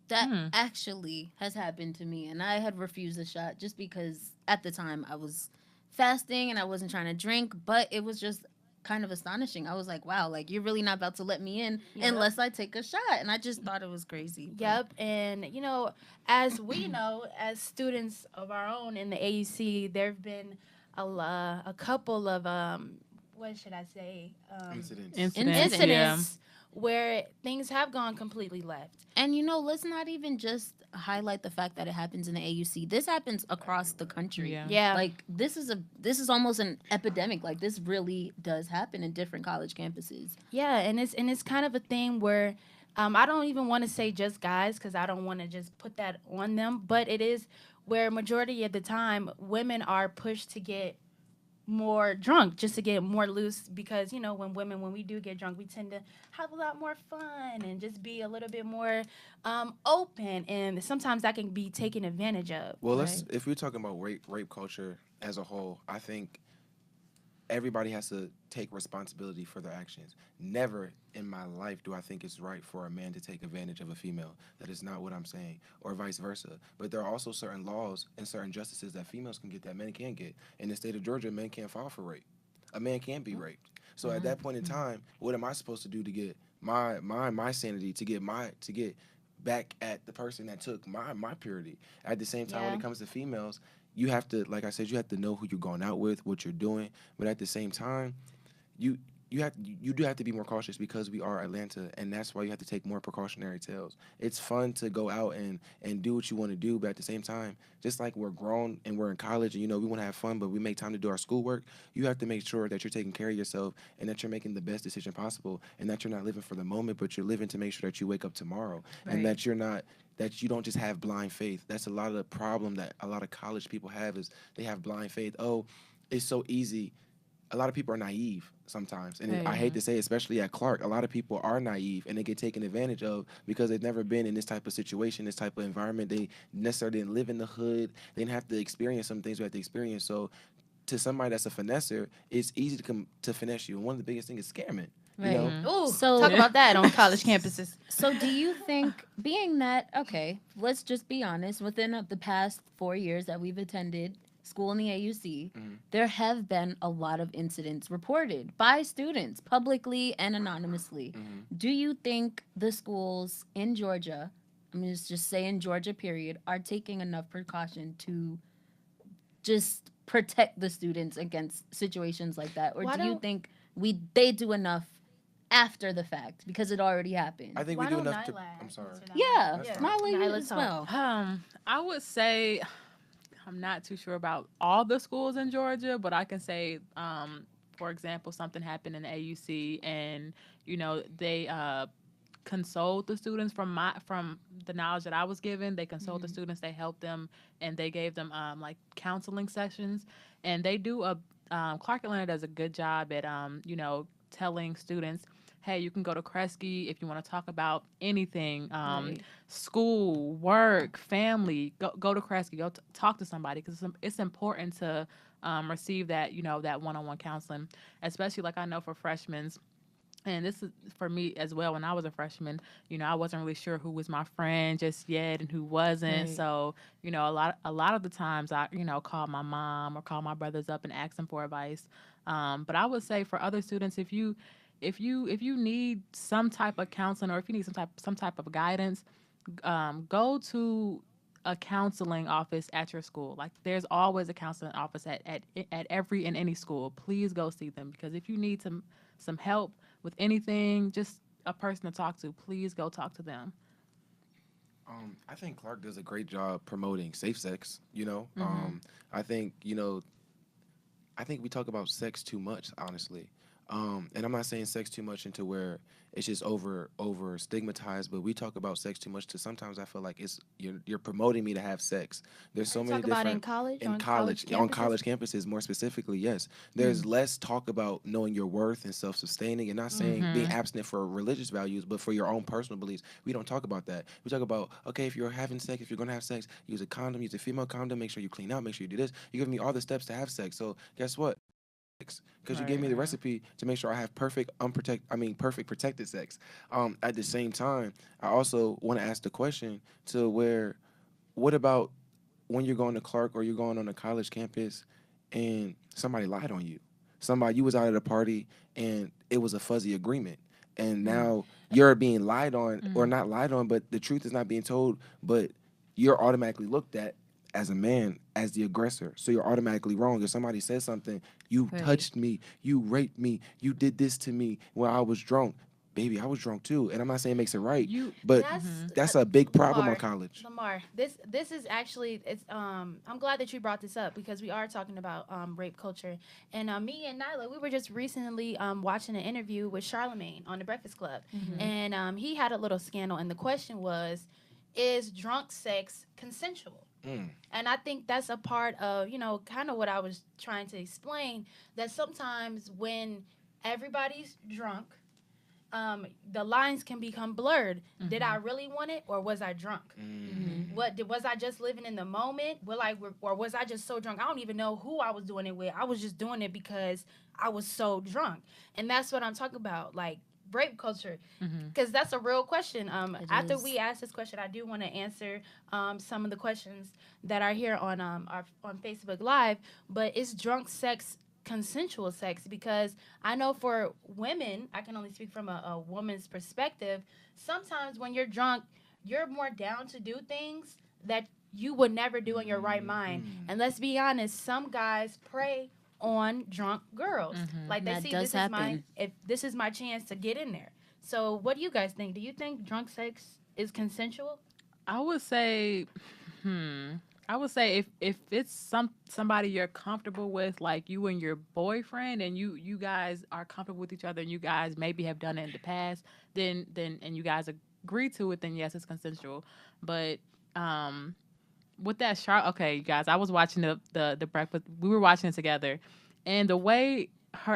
That actually has happened to me, and I had refused a shot just because at the time I was fasting and I wasn't trying to drink, but it was just kind of astonishing. I was like, wow, like you're really not about to let me in unless I take a shot. And I just thought it was crazy. but- Yep, and you know, as we know, as students of our own in the AUC, there have been a couple of what should I say, Incidents. Incidents. Yeah. incidents where things have gone completely left. And you know, let's not even just highlight the fact that it happens in the AUC. This happens across the country. Yeah. Yeah, Like this is almost an epidemic. Like this really does happen in different college campuses. yeah, and it's kind of a thing where I don't even want to say just guys because I don't want to just put that on them, but it is where majority of the time women are pushed to get more drunk just to get more loose because you know when we do get drunk we tend to have a lot more fun and just be a little bit more open, and sometimes that can be taken advantage of. Well, right? if we're talking about rape culture as a whole, I think everybody has to take responsibility for their actions. Never in my life do I think it's right for a man to take advantage of a female. That is not what I'm saying, or vice versa. But there are also certain laws and certain justices that females can get that men can't get. In the state of Georgia, men can't file for rape. A man can't be raped. So at that point in time, what am I supposed to do to get my sanity, to get back at the person that took my purity? At the same time, when Yeah. it comes to females, you have to, like I said, you have to know who you're going out with, what you're doing. But at the same time, you do have to be more cautious because we are Atlanta, and that's why you have to take more precautionary tales. It's fun to go out and do what you want to do, but at the same time, just like we're grown and we're in college and, you know, we want to have fun, but we make time to do our schoolwork, you have to make sure that you're taking care of yourself and that you're making the best decision possible and that you're not living for the moment, but you're living to make sure that you wake up tomorrow and that you don't just have blind faith. That's a lot of the problem that a lot of college people have is they have blind faith. Oh, it's so easy. A lot of people are naive sometimes. And I hate to say, especially at Clark, a lot of people are naive and they get taken advantage of because they've never been in this type of situation, this type of environment. They necessarily didn't live in the hood. They didn't have to experience some things we have to experience. So to somebody that's a finesser, it's easy to finesse you. And one of the biggest things is scamming. Right. You know, Ooh, So- talk about that on college campuses. So do you think, being that, okay, let's just be honest, within the past 4 years that we've attended school in the AUC, there have been a lot of incidents reported by students publicly and anonymously. Do you think the schools in Georgia, I'm going to just say in Georgia period, are taking enough precaution to just protect the students against situations like that? Or Why do you don't- think they do enough after the fact because it already happened? I think Why we do don't enough to. Nyla I'm sorry. answer that? Yeah, That's fine. Nyla, you Nyla, as talk. well. I would say I'm not too sure about all the schools in Georgia, but I can say, for example, something happened in the AUC, and they consoled the students from the knowledge that I was given. They consoled the students, they helped them, and they gave them like counseling sessions. And they do Clark Atlanta does a good job at telling students, hey, you can go to Kresge if you want to talk about anything, Right. school, work, family. Go to Kresge. Go talk to somebody, because it's important to receive that that one-on-one counseling, especially like I know for freshmen. And this is for me as well. When I was a freshman, I wasn't really sure who was my friend just yet and who wasn't. Right. So, a lot of the times I, call my mom or call my brothers up and ask them for advice. But I would say for other students, if you need some type of counseling, or if you need some type of guidance, go to a counseling office at your school. Like, there's always a counseling office at every and any school. Please go see them, because if you need some help with anything, just a person to talk to, please go talk to them. I think Clark does a great job promoting safe sex. I think I think we talk about sex too much, honestly. And I'm not saying sex too much into where it's just over stigmatized, but we talk about sex too much to sometimes I feel like you're promoting me to have sex. There's so many Talk about different in college, on on college campuses more specifically. Yes, there's less talk about knowing your worth and self-sustaining, and not saying being abstinent for religious values, but for your own personal beliefs. We don't talk about that. We talk about, okay, if you're having sex, if you're gonna have sex, use a condom, use a female condom, make sure you clean out, make sure you do this. You give me all the steps to have sex. So guess what? Because you gave me the recipe to make sure I have perfect protected sex. At the same time, I also want to ask the question to where, what about when you're going to Clark or you're going on a college campus and somebody lied on you? You was out at a party and it was a fuzzy agreement, and now you're being lied on, or not lied on, but the truth is not being told, but you're automatically looked at as a man as the aggressor. So you're automatically wrong. If somebody says something, you touched me, you raped me, you did this to me when I was drunk. Baby, I was drunk too. And I'm not saying it makes it right, but that's a big problem on college. Lamar, this is actually, I'm glad that you brought this up, because we are talking about rape culture. And me and Nyla, we were just recently watching an interview with Charlemagne on The Breakfast Club. And he had a little scandal, and the question was, is drunk sex consensual? And I think that's a part of, kind of what I was trying to explain, that sometimes when everybody's drunk, the lines can become blurred. Did I really want it, or was I drunk? Was I just living in the moment? Or was I just so drunk? I don't even know who I was doing it with. I was just doing it because I was so drunk. And that's what I'm talking about, like rape culture, because that's a real question. After we ask this question, I do want to answer some of the questions that are here on on Facebook Live. But is drunk sex consensual sex? Because I know for women, I can only speak from a woman's perspective, sometimes when you're drunk, you're more down to do things that you would never do in your right mind. And let's be honest, some guys prey on drunk girls. Like, they That see does happen. this is my chance to get in there. So what do you guys think? Do you think drunk sex is consensual? I would say if it's somebody you're comfortable with, like you and your boyfriend, and you guys are comfortable with each other, and you guys maybe have done it in the past, then and you guys agree to it, then yes, it's consensual. But with that okay, you guys, I was watching the breakfast. We were watching it together, and the way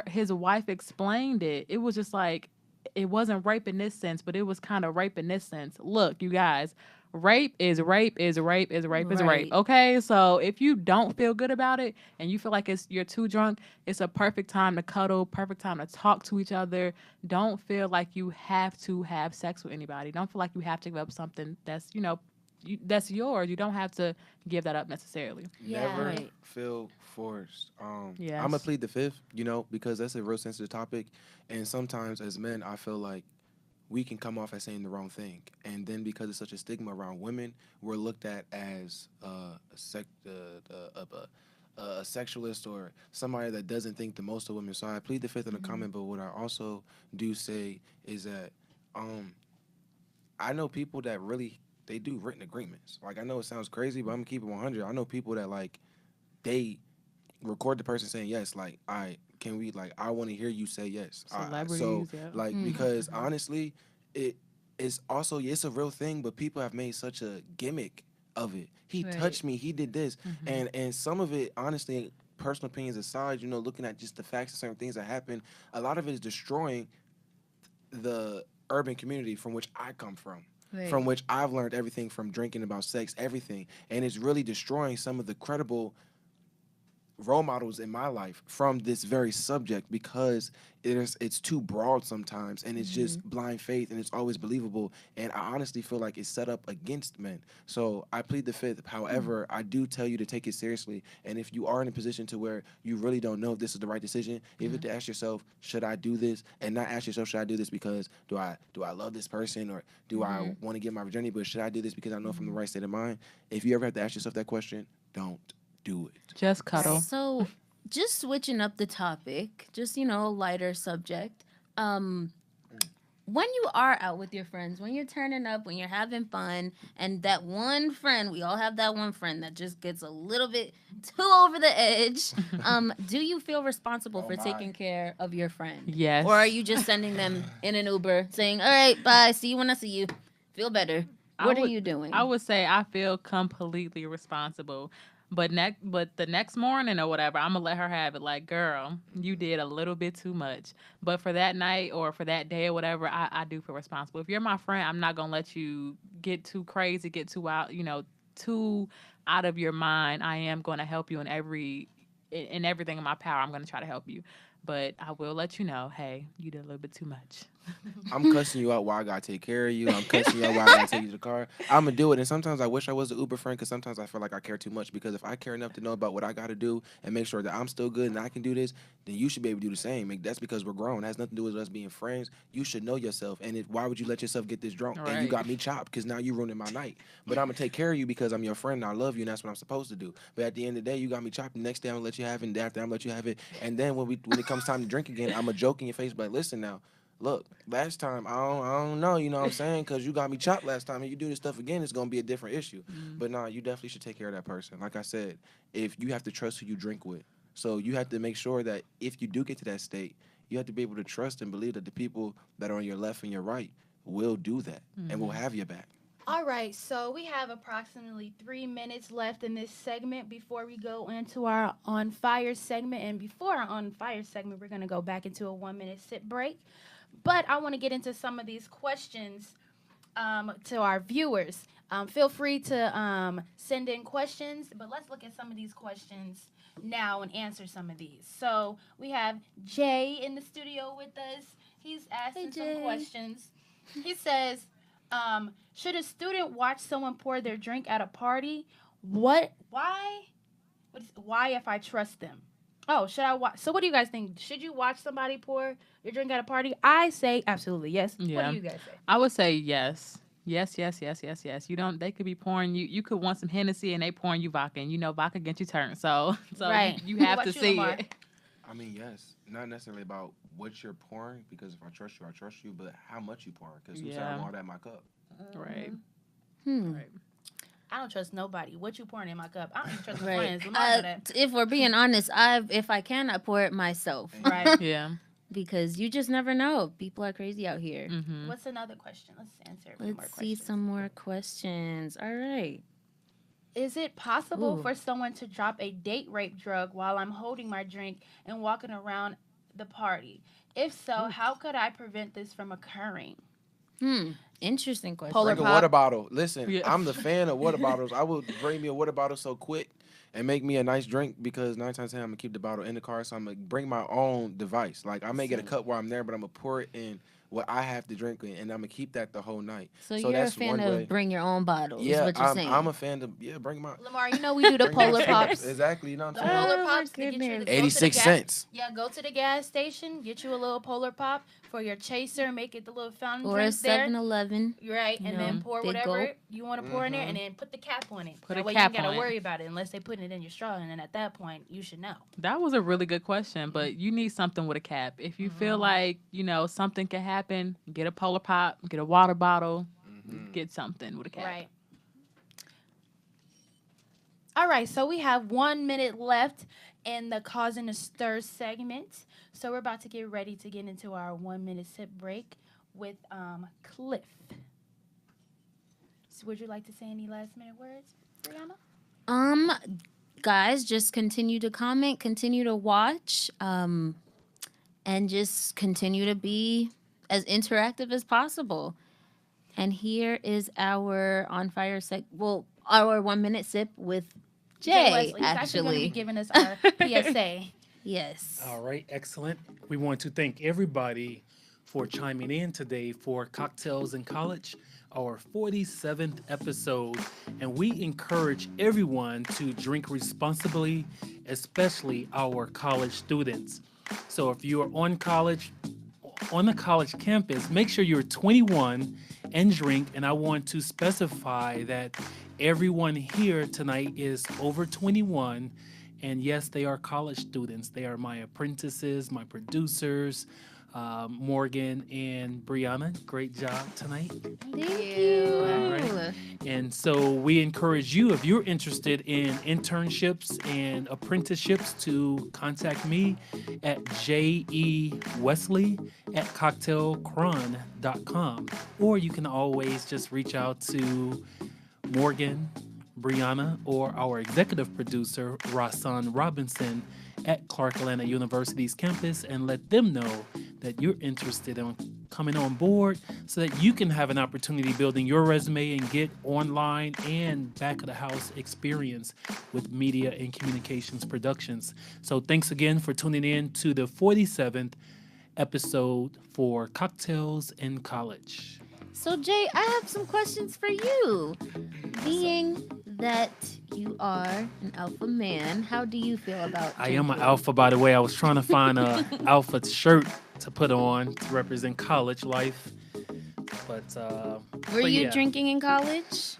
his wife explained it, it was just like, it wasn't rape in this sense, but it was kind of rape in this sense. Look, you guys, rape is rape is rape is rape is rape. Right. Okay, so if you don't feel good about it and you feel like you're too drunk, it's a perfect time to cuddle, perfect time to talk to each other. Don't feel like you have to have sex with anybody. Don't feel like you have to give up something that's that's yours. You don't have to give that up necessarily. Yeah. Never Right. feel forced. I'm Yes. gonna plead the fifth, because that's a real sensitive topic, and sometimes as men, I feel like we can come off as saying the wrong thing, and then because it's such a stigma around women, we're looked at as a sexualist or somebody that doesn't think the most of women. So I plead the fifth in the comment, but what I also do say is that I know people that really they do written agreements. Like I know it sounds crazy, but I'm gonna keep it 100. I know people that like they record the person saying yes. Like I want to hear you say yes. Celebrities, yeah. Like because honestly, it's also it's a real thing, but people have made such a gimmick of it. He Right. touched me. He did this, and some of it honestly. Personal opinions aside, looking at just the facts of certain things that happen, a lot of it is destroying the urban community from which I come from. From which I've learned everything from drinking about sex, everything. And it's really destroying some of the credible role models in my life from this very subject because it's too broad sometimes and it's just blind faith and it's always believable. And I honestly feel like it's set up against men. So I plead the fifth. However, I do tell you to take it seriously. And if you are in a position to where you really don't know if this is the right decision, you have to ask yourself, should I do this? And not ask yourself, should I do this because do I love this person or do I want to get my virginity? But should I do this because I know from the right state of mind? If you ever have to ask yourself that question, don't do it. Just cuddle. So, just switching up the topic, just a lighter subject. When you are out with your friends, when you're turning up, when you're having fun, and that one friend, we all have that one friend that just gets a little bit too over the edge. Do you feel responsible for taking care of your friend? Yes. Or are you just sending them in an Uber, saying, "All right, bye, see you when I see you. Feel better." What are you doing? I would say I feel completely responsible. But the next morning or whatever, I'm gonna let her have it. Like, girl, you did a little bit too much. But for that night or for that day or whatever, I do feel responsible. If you're my friend, I'm not gonna let you get too crazy, get too out, too out of your mind. I am gonna help you in everything in my power. I'm gonna try to help you. But I will let you know, hey, you did a little bit too much. I'm cussing you out while I gotta take care of you. I'm cussing you out while I gotta take you to the car. I'm gonna do it. And sometimes I wish I was an Uber friend because sometimes I feel like I care too much. Because if I care enough to know about what I gotta do and make sure that I'm still good and I can do this, then you should be able to do the same. Like, that's because we're grown. It has nothing to do with us being friends. You should know yourself. And why would you let yourself get this drunk? And you Right. got me chopped because now you ruining my night. But I'm gonna take care of you because I'm your friend and I love you and that's what I'm supposed to do. But at the end of the day, you got me chopped. The next day I'm gonna let you have it. And after I'm gonna let you have it. And then when it comes time to drink again, I'm gonna joke in your face, but listen now. Look, last time, I don't know, you know what I'm saying? Because you got me chopped last time, and you do this stuff again, it's going to be a different issue. But nah, you definitely should take care of that person. Like I said, if you have to trust who you drink with. So you have to make sure that if you do get to that state, you have to be able to trust and believe that the people that are on your left and your right will do that and will have your back. All right, so we have approximately 3 minutes left in this segment before we go into our On Fire segment. And before our On Fire segment, we're going to go back into a 1-minute sip break. But I want to get into some of these questions to our viewers. Feel free to send in questions, but let's look at some of these questions now and answer some of these. So we have Jay in the studio with us. He's asking some questions. He says, should a student watch someone pour their drink at a party? Why if I trust them? Oh, should I watch? So what do you guys think? Should you watch somebody pour your drink at a party? I say absolutely yes. What Yeah. do you guys say? I would say yes. Yes. You don't. They could be pouring you. You could want some Hennessy and they pouring you vodka, and vodka gets you turned. So Right. you have What to about you, see Lamar? it. I mean, yes, not necessarily about what you're pouring, because if I trust you, but how much you pouring, because who said I Yeah. want that in my cup? Right. Right. I don't trust nobody. What you pouring in my cup? I don't even trust my Right. friends. Lamar know that. If we're being honest, if I can, I pour it myself. Right. Yeah. Because you just never know. People are crazy out here. Mm-hmm. What's another question? Let's answer a few more Let's see questions. some more questions. All right. Is it possible Ooh. for someone to drop a date rape drug while I'm holding my drink and walking around the party? If so, how could I prevent this from occurring? Interesting question. Polar Bring a pop. water bottle. Listen, Yeah. I'm the fan of water bottles. I would bring me a water bottle so quick and make me a nice drink because 9 times 10 I'm gonna keep the bottle in the car. So I'm gonna bring my own device. Like I may get a cup while I'm there, but I'm gonna pour it in what I have to drink in, and I'm gonna keep that the whole night. So you're a that's fan one of way. bring your own bottle, is Yeah, what you're saying. I'm a fan of bring my Lamar, you know we do the bring my polar chips. pops. Exactly, you know what The I'm saying? polar Oh, my pops to get you to goodness. go to the 86 gas- cents. Yeah, go to the gas station, get you a little polar pop for your chaser, make it the little fountain Or a drink there. 7-Eleven. You're right, you and know, then pour big whatever gulp. you want to pour in there, and then put the cap on it. Put that a way cap you ain't on gotta it. worry about it unless they put it in your straw, and then at that point you should know. That was a really good question, but you need something with a cap. If you feel like, something can happen, get a polar pop, get a water bottle, get something with a cap. Right. All right, so we have 1 minute left in the Causing a Stir segment. So we're about to get ready to get into our 1 minute sip break with Cliff. So would you like to say any last minute words, Brianna? Guys, just continue to comment, continue to watch, and just continue to be as interactive as possible. And here is our on fire our 1 minute sip with Jay, Wesley. He's actually going to be actually. giving us our PSA. Yes. All right, excellent. We want to thank everybody for chiming in today for Cocktails in College, our 47th episode. And we encourage everyone to drink responsibly, especially our college students. So if you are on a college campus, make sure you're 21 and drink. And I want to specify that everyone here tonight is over 21. And yes, they are college students. They are my apprentices, my producers, Morgan and Brianna. Great job tonight. Thank you. All right. And so we encourage you, if you're interested in internships and apprenticeships, to contact me at jewesley@cocktailcron.com. Or you can always just reach out to Morgan, Brianna, or our executive producer, Rasan Robinson, at Clark Atlanta University's campus, and let them know that you're interested in coming on board so that you can have an opportunity building your resume and get online and back of the house experience with media and communications productions. So thanks again for tuning in to the 47th episode for Cocktails in College. So, Jay, I have some questions for you. Being that you are an alpha man, how do you feel about I am an drinking? alpha, by the way. I was trying to find a alpha shirt to put on to represent college life. But Were you yeah. drinking in college?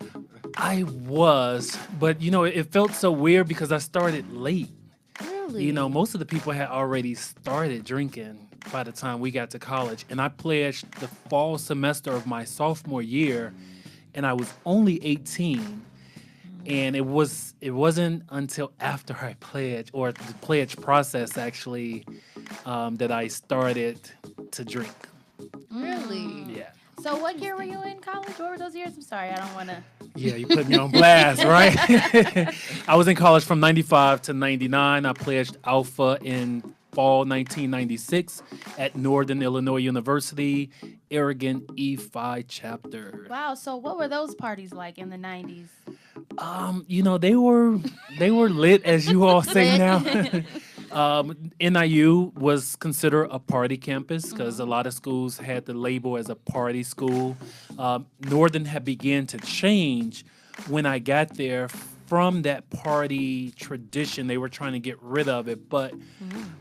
I was, but it felt so weird because I started late. Really? Most of the people had already started drinking by the time we got to college, and I pledged the fall semester of my sophomore year, and I was only 18. And it wasn't until after I pledged, or the pledge process actually, that I started to drink. Really? Yeah. So what year were you in college? What were those years? I'm sorry, I don't want to. Yeah, you put me on blast, right? I was in college from 95 to 99. I pledged Alpha in fall 1996 at Northern Illinois University, Oregon E-Phi chapter. Wow, so what were those parties like in the 90s? They were lit, as you all say now. NIU was considered a party campus because a lot of schools had the label as a party school. Northern had began to change when I got there from that party tradition. They were trying to get rid of it, but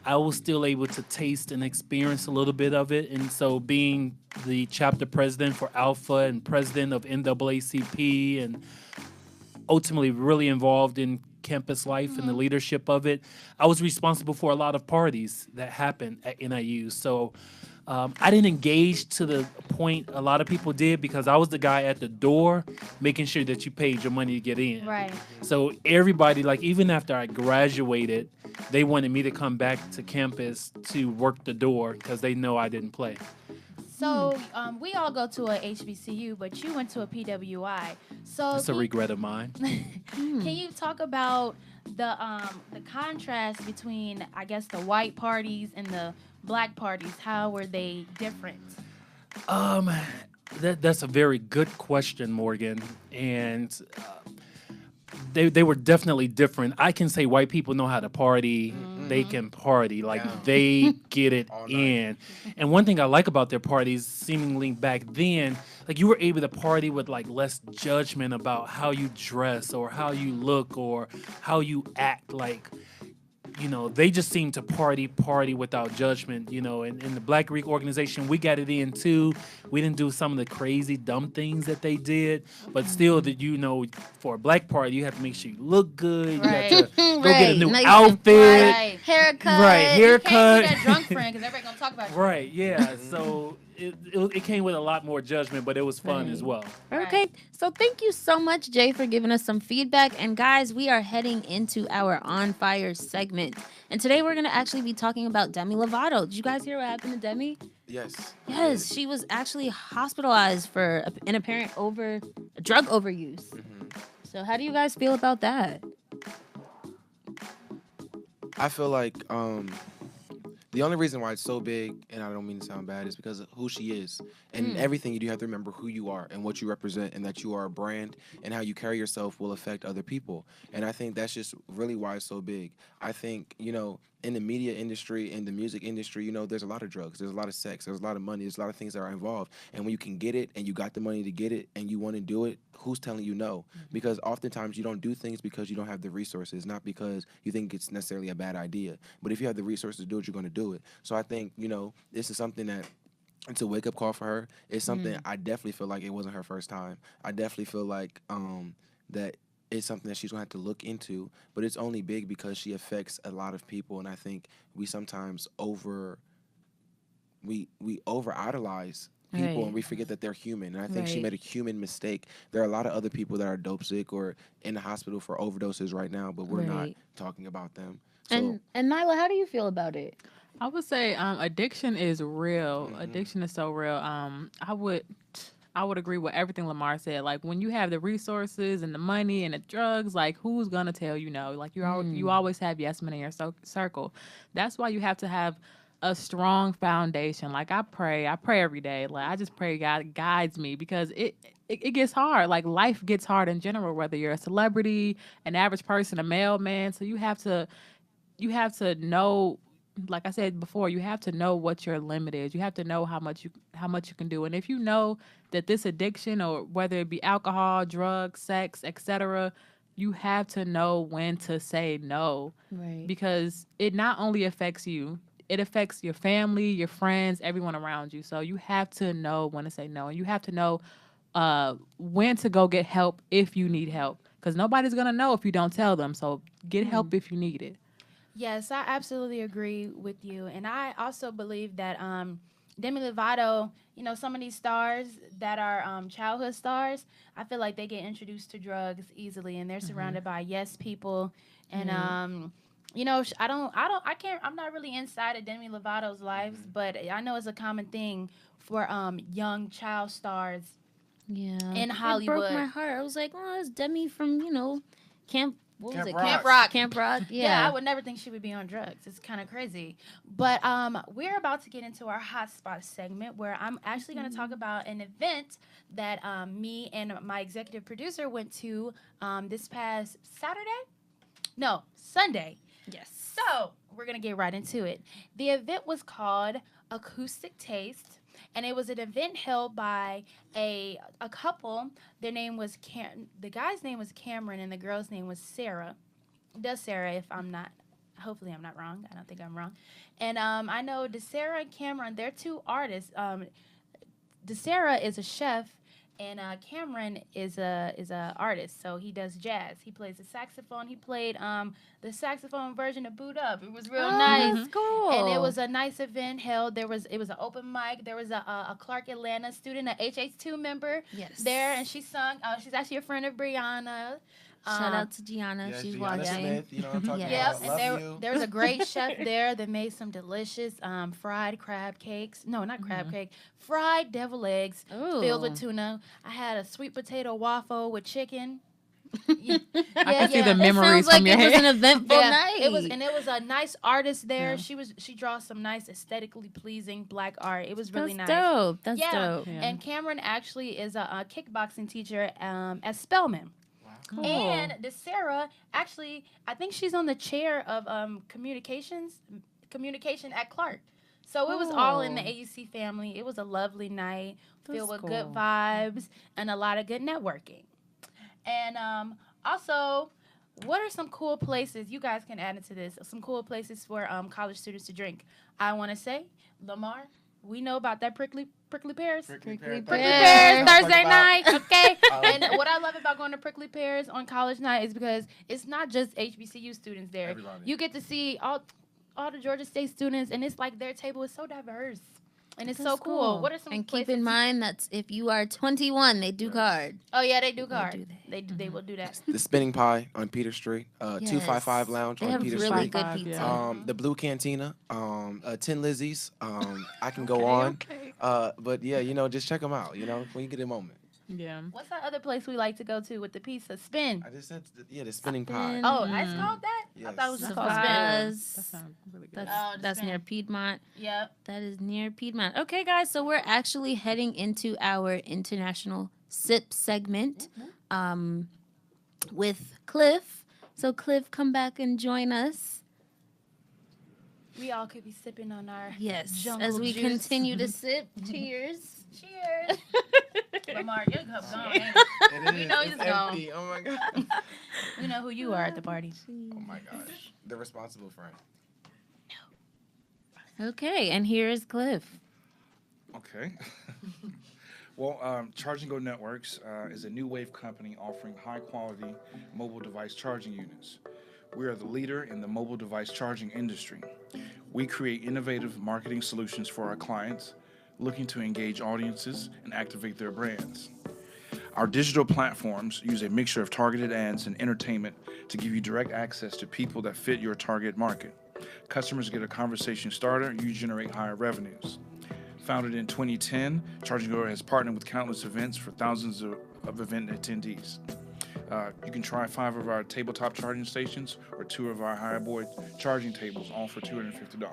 I was still able to taste and experience a little bit of it. And so being the chapter president for Alpha and president of NAACP and ultimately really involved in campus life and the leadership of it, I was responsible for a lot of parties that happened at NIU. So I didn't engage to the point a lot of people did because I was the guy at the door making sure that you paid your money to get in. Right. So everybody, like even after I graduated, they wanted me to come back to campus to work the door because they know I didn't play. So we all go to a HBCU, but you went to a PWI. So That's a regret of mine. can you talk about the contrast between, I guess, the white parties and the black parties? How were they different? Um, that's a very good question, Morgan. And they were definitely different. I can say white people know how to party. They can party. Like Yeah. they get it All night. in. And one thing I like about their parties, seemingly back then, like you were able to party with like less judgment about how you dress or how you look or how you act. Like, you know, they just seem to party without judgment, you know. And in the Black Greek organization, we got it in too. We didn't do some of the crazy, dumb things that they did, but still, that you know, for a black party, you have to make sure you look good. You Right. have to go get a new Nice and outfit. Right. Haircut. Right, You can't haircut. be that drunk friend because everybody gonna talk about you. Right, yeah. So it came with a lot more judgment, but it was fun as well. Okay, so thank you so much, Jay, for giving us some feedback. And guys, we are heading into our On Fire segment. And today we're going to actually be talking about Demi Lovato. Did you guys hear what happened to Demi? Yes. Yes, she was actually hospitalized for an apparent drug overuse. So how do you guys feel about that? I feel like the only reason why it's so big, and I don't mean to sound bad, is because of who she is. And everything you do, you have to remember who you are and what you represent, and that you are a brand, and how you carry yourself will affect other people. And I think that's just really why it's so big. I think, you know, in the media industry, in the music industry, you know, there's a lot of drugs, there's a lot of sex, there's a lot of money, there's a lot of things that are involved. And when you can get it and you got the money to get it and you want to do it, who's telling you no? Because oftentimes you don't do things because you don't have the resources, not because you think it's necessarily a bad idea. But if you have the resources to do it, you're going to do it. So I think, you know, this is something that it's a wake-up call for her. It's something I definitely feel like it wasn't her first time. I definitely feel like that it's something that she's going to have to look into, but it's only big because she affects a lot of people, and I think we sometimes over idolize people Right. and we forget that they're human. And I think she Right. made a human mistake. There are a lot of other people that are dope sick or in the hospital for overdoses right now, but we're not Right. talking about them. So And Nyla, how do you feel about it? I would say addiction is real. Addiction is so real. I would agree with everything Lamar said. Like when you have the resources and the money and the drugs, like who's gonna tell you no? Like you always have yes men in your circle. That's why you have to have a strong foundation. Like I pray every day. Like I just pray God guides me because it gets hard. Like life gets hard in general, whether you're a celebrity, an average person, a mailman. So you have to know, like I said before, you have to know what your limit is. You have to know how much you can do. And if you know that this addiction, or whether it be alcohol, drugs, sex, etc., you have to know when to say no. Right. Because it not only affects you, it affects your family, your friends, everyone around you. So you have to know when to say no. And you have to know when to go get help if you need help. Because nobody's going to know if you don't tell them. So get help if you need it. Yes, I absolutely agree with you. And I also believe that Demi Lovato, you know, some of these stars that are childhood stars, I feel like they get introduced to drugs easily, and they're surrounded by yes people. And you know, I'm not really inside of Demi Lovato's lives, but I know it's a common thing for young child stars. Yeah. In It Hollywood. broke my heart. I was like, oh, it's Demi from, Camp. What was Camp it? Rock. Camp Rock. Camp Rock. Yeah, Yeah. I would never think she would be on drugs. It's kind of crazy. But we're about to get into our hotspot segment where I'm actually going to talk about an event that me and my executive producer went to this past Sunday. Yes. So we're going to get right into it. The event was called Acoustic Taste. And it was an event held by a couple. Their name was the guy's name was Cameron, and the girl's name was Sarah. Sarah, hopefully I'm not wrong. I don't think I'm wrong. And I know Sarah and Cameron, they're two artists. Sarah is a chef, and Cameron is a artist. So he does jazz. He plays the saxophone. He played the saxophone version of Boot Up. It was real nice. That's cool. And it was a nice event held. It was an open mic. There was a Clark Atlanta student, a HH2 member Yes. there, and she sung. She's actually a friend of Brianna. Shout out to Gianna. yes, She's Gianna watching. Smith, you know what I'm talking Yes. about. Yep, Love and you. there was a great chef there that made some delicious fried crab cakes. No, not crab cake. Fried devil eggs filled Ooh. with tuna. I had a sweet potato waffle with chicken. Yeah, I can see yeah. the It memories Sounds like from your it was head. an eventful Yeah, night. it was a nice artist there. Yeah. She draws some nice aesthetically pleasing black art. It was really That's nice. dope. That's Yeah. dope. Yeah. And Cameron actually is a kickboxing teacher at Spelman. Cool. And DeSarah, actually, I think she's on the chair of communication at Clark. So it was all in the Cool. AUC family. It was a lovely night filled with That's good cool. vibes and a lot of good networking. And also, what are some cool places you guys can add into this? Some cool places for college students to drink. I want to say, Lamar, we know about that prickly pears. Prickly Prickly Pears. Pears Thursday night, okay? Oh. And what I love about going to Prickly Pears on college night is because it's not just HBCU students there. Everybody. You get to see all the Georgia State students, and it's like their table is so diverse, and it's so That's cool. What are some And places keep in mind that if you are 21, they do card. Oh yeah, they do They card. do They do. They will do that. The Spinning Pie on Peter Street, 255 Yes. Lounge They on have Peter really Street. good 5, pizza. yeah. The Blue Cantina, Tin Lizzie's. I can go on. But yeah, just check them out. When you get a moment. Yeah. What's that other place we like to go to with the pizza? Spin. I just said, the Spinning Pie. Spin. Oh, it's called that. I thought it was Yes. just called Spin. That Savaz. sounds really good. That's Oh, that's Spin. near Piedmont. Yep. That is near Piedmont. Okay, guys, so we're actually heading into our international sip segment with Cliff. So, Cliff, come back and join us. We all could be sipping on our Yes, jungle as we juice. continue to sip. Cheers. Cheers. Lamar, your cup's gone. ain't it? It We is. know It's he's gone. empty. Oh my god. We know who you are at the party. Oh my gosh. The responsible friend. Okay, and here is Cliff. Okay. Well, Charge and Go Networks is a new wave company offering high-quality mobile device charging units. We are the leader in the mobile device charging industry. We create innovative marketing solutions for our clients looking to engage audiences and activate their brands. Our digital platforms use a mixture of targeted ads and entertainment to give you direct access to people that fit your target market. Customers get a conversation starter, you generate higher revenues. Founded in 2010, Charge and Go has partnered with countless events for thousands of event attendees. You can try 5 of our tabletop charging stations or 2 of our high-board charging tables, all for $250.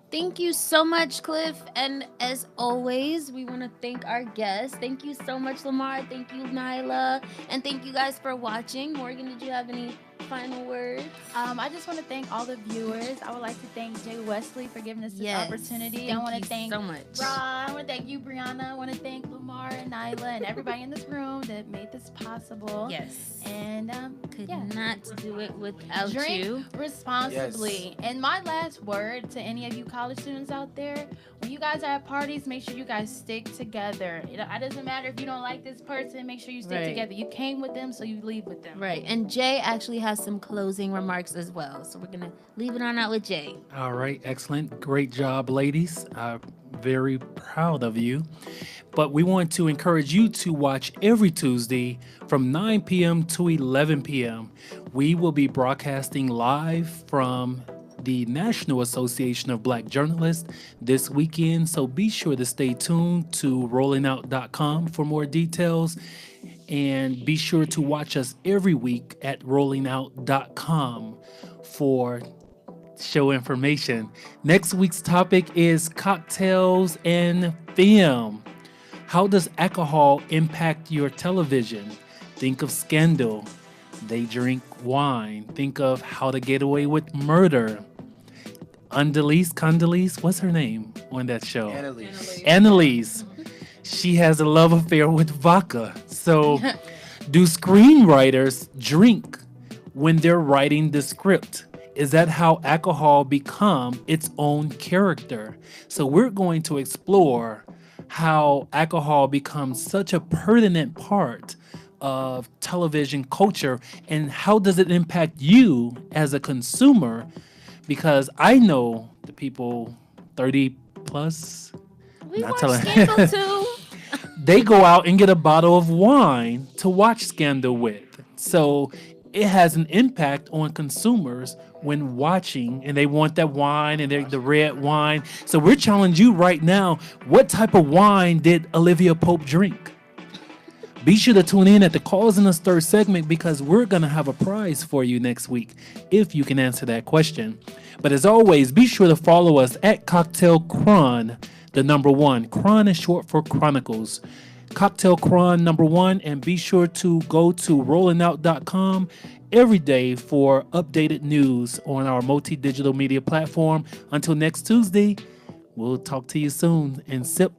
Thank you so much, Cliff. And as always, we want to thank our guests. Thank you so much, Lamar. Thank you, Nyla. And thank you guys for watching. Morgan, did you have any final words? I just want to thank all the viewers. I would like to thank Jay Wesley for giving us this opportunity. I want to thank so much. Ron. I want to thank you, Brianna. I want to thank Lamar and Nyla and everybody in this room that made this possible. Yes. And Could yeah. not do it without Drink you. responsibly. And my last word to any of you college students out there, when you guys are at parties, make sure you guys stick together. It doesn't matter if you don't like this person, make sure you stick Right. together. You came with them, so you leave with them. Right. And Jay actually has some closing remarks as well. So we're going to leave it on out with Jay. All right, excellent. Great job, ladies. Very proud of you. But we want to encourage you to watch every Tuesday from 9 p.m. to 11 p.m. We will be broadcasting live from the National Association of Black Journalists this weekend. So be sure to stay tuned to rollingout.com for more details. And be sure to watch us every week at rollingout.com for show information. Next week's topic is cocktails and film. How does alcohol impact your television? Think of Scandal. They drink wine. Think of How to Get Away with Murder. Condoleezza, what's her name on that show? Annalise. She has a love affair with vodka. So, do screenwriters drink when they're writing the script? Is that how alcohol become its own character? So we're going to explore how alcohol becomes such a pertinent part of television culture and how does it impact you as a consumer? Because I know the people 30 plus, We Not watched telling- Scandal too. they go out and get a bottle of wine to watch Scandal with. So it has an impact on consumers when watching, and they want that wine and the red wine. So we're challenging you right now. What type of wine did Olivia Pope drink? Be sure to tune in at the Calls in Us third segment because we're going to have a prize for you next week if you can answer that question. But as always, be sure to follow us at Cocktail Chron, the number 1. Chron is short for Chronicles. Cocktail Chron number 1, and be sure to go to rollingout.com every day for updated news on our multi-digital media platform. Until next Tuesday, we'll talk to you soon and sip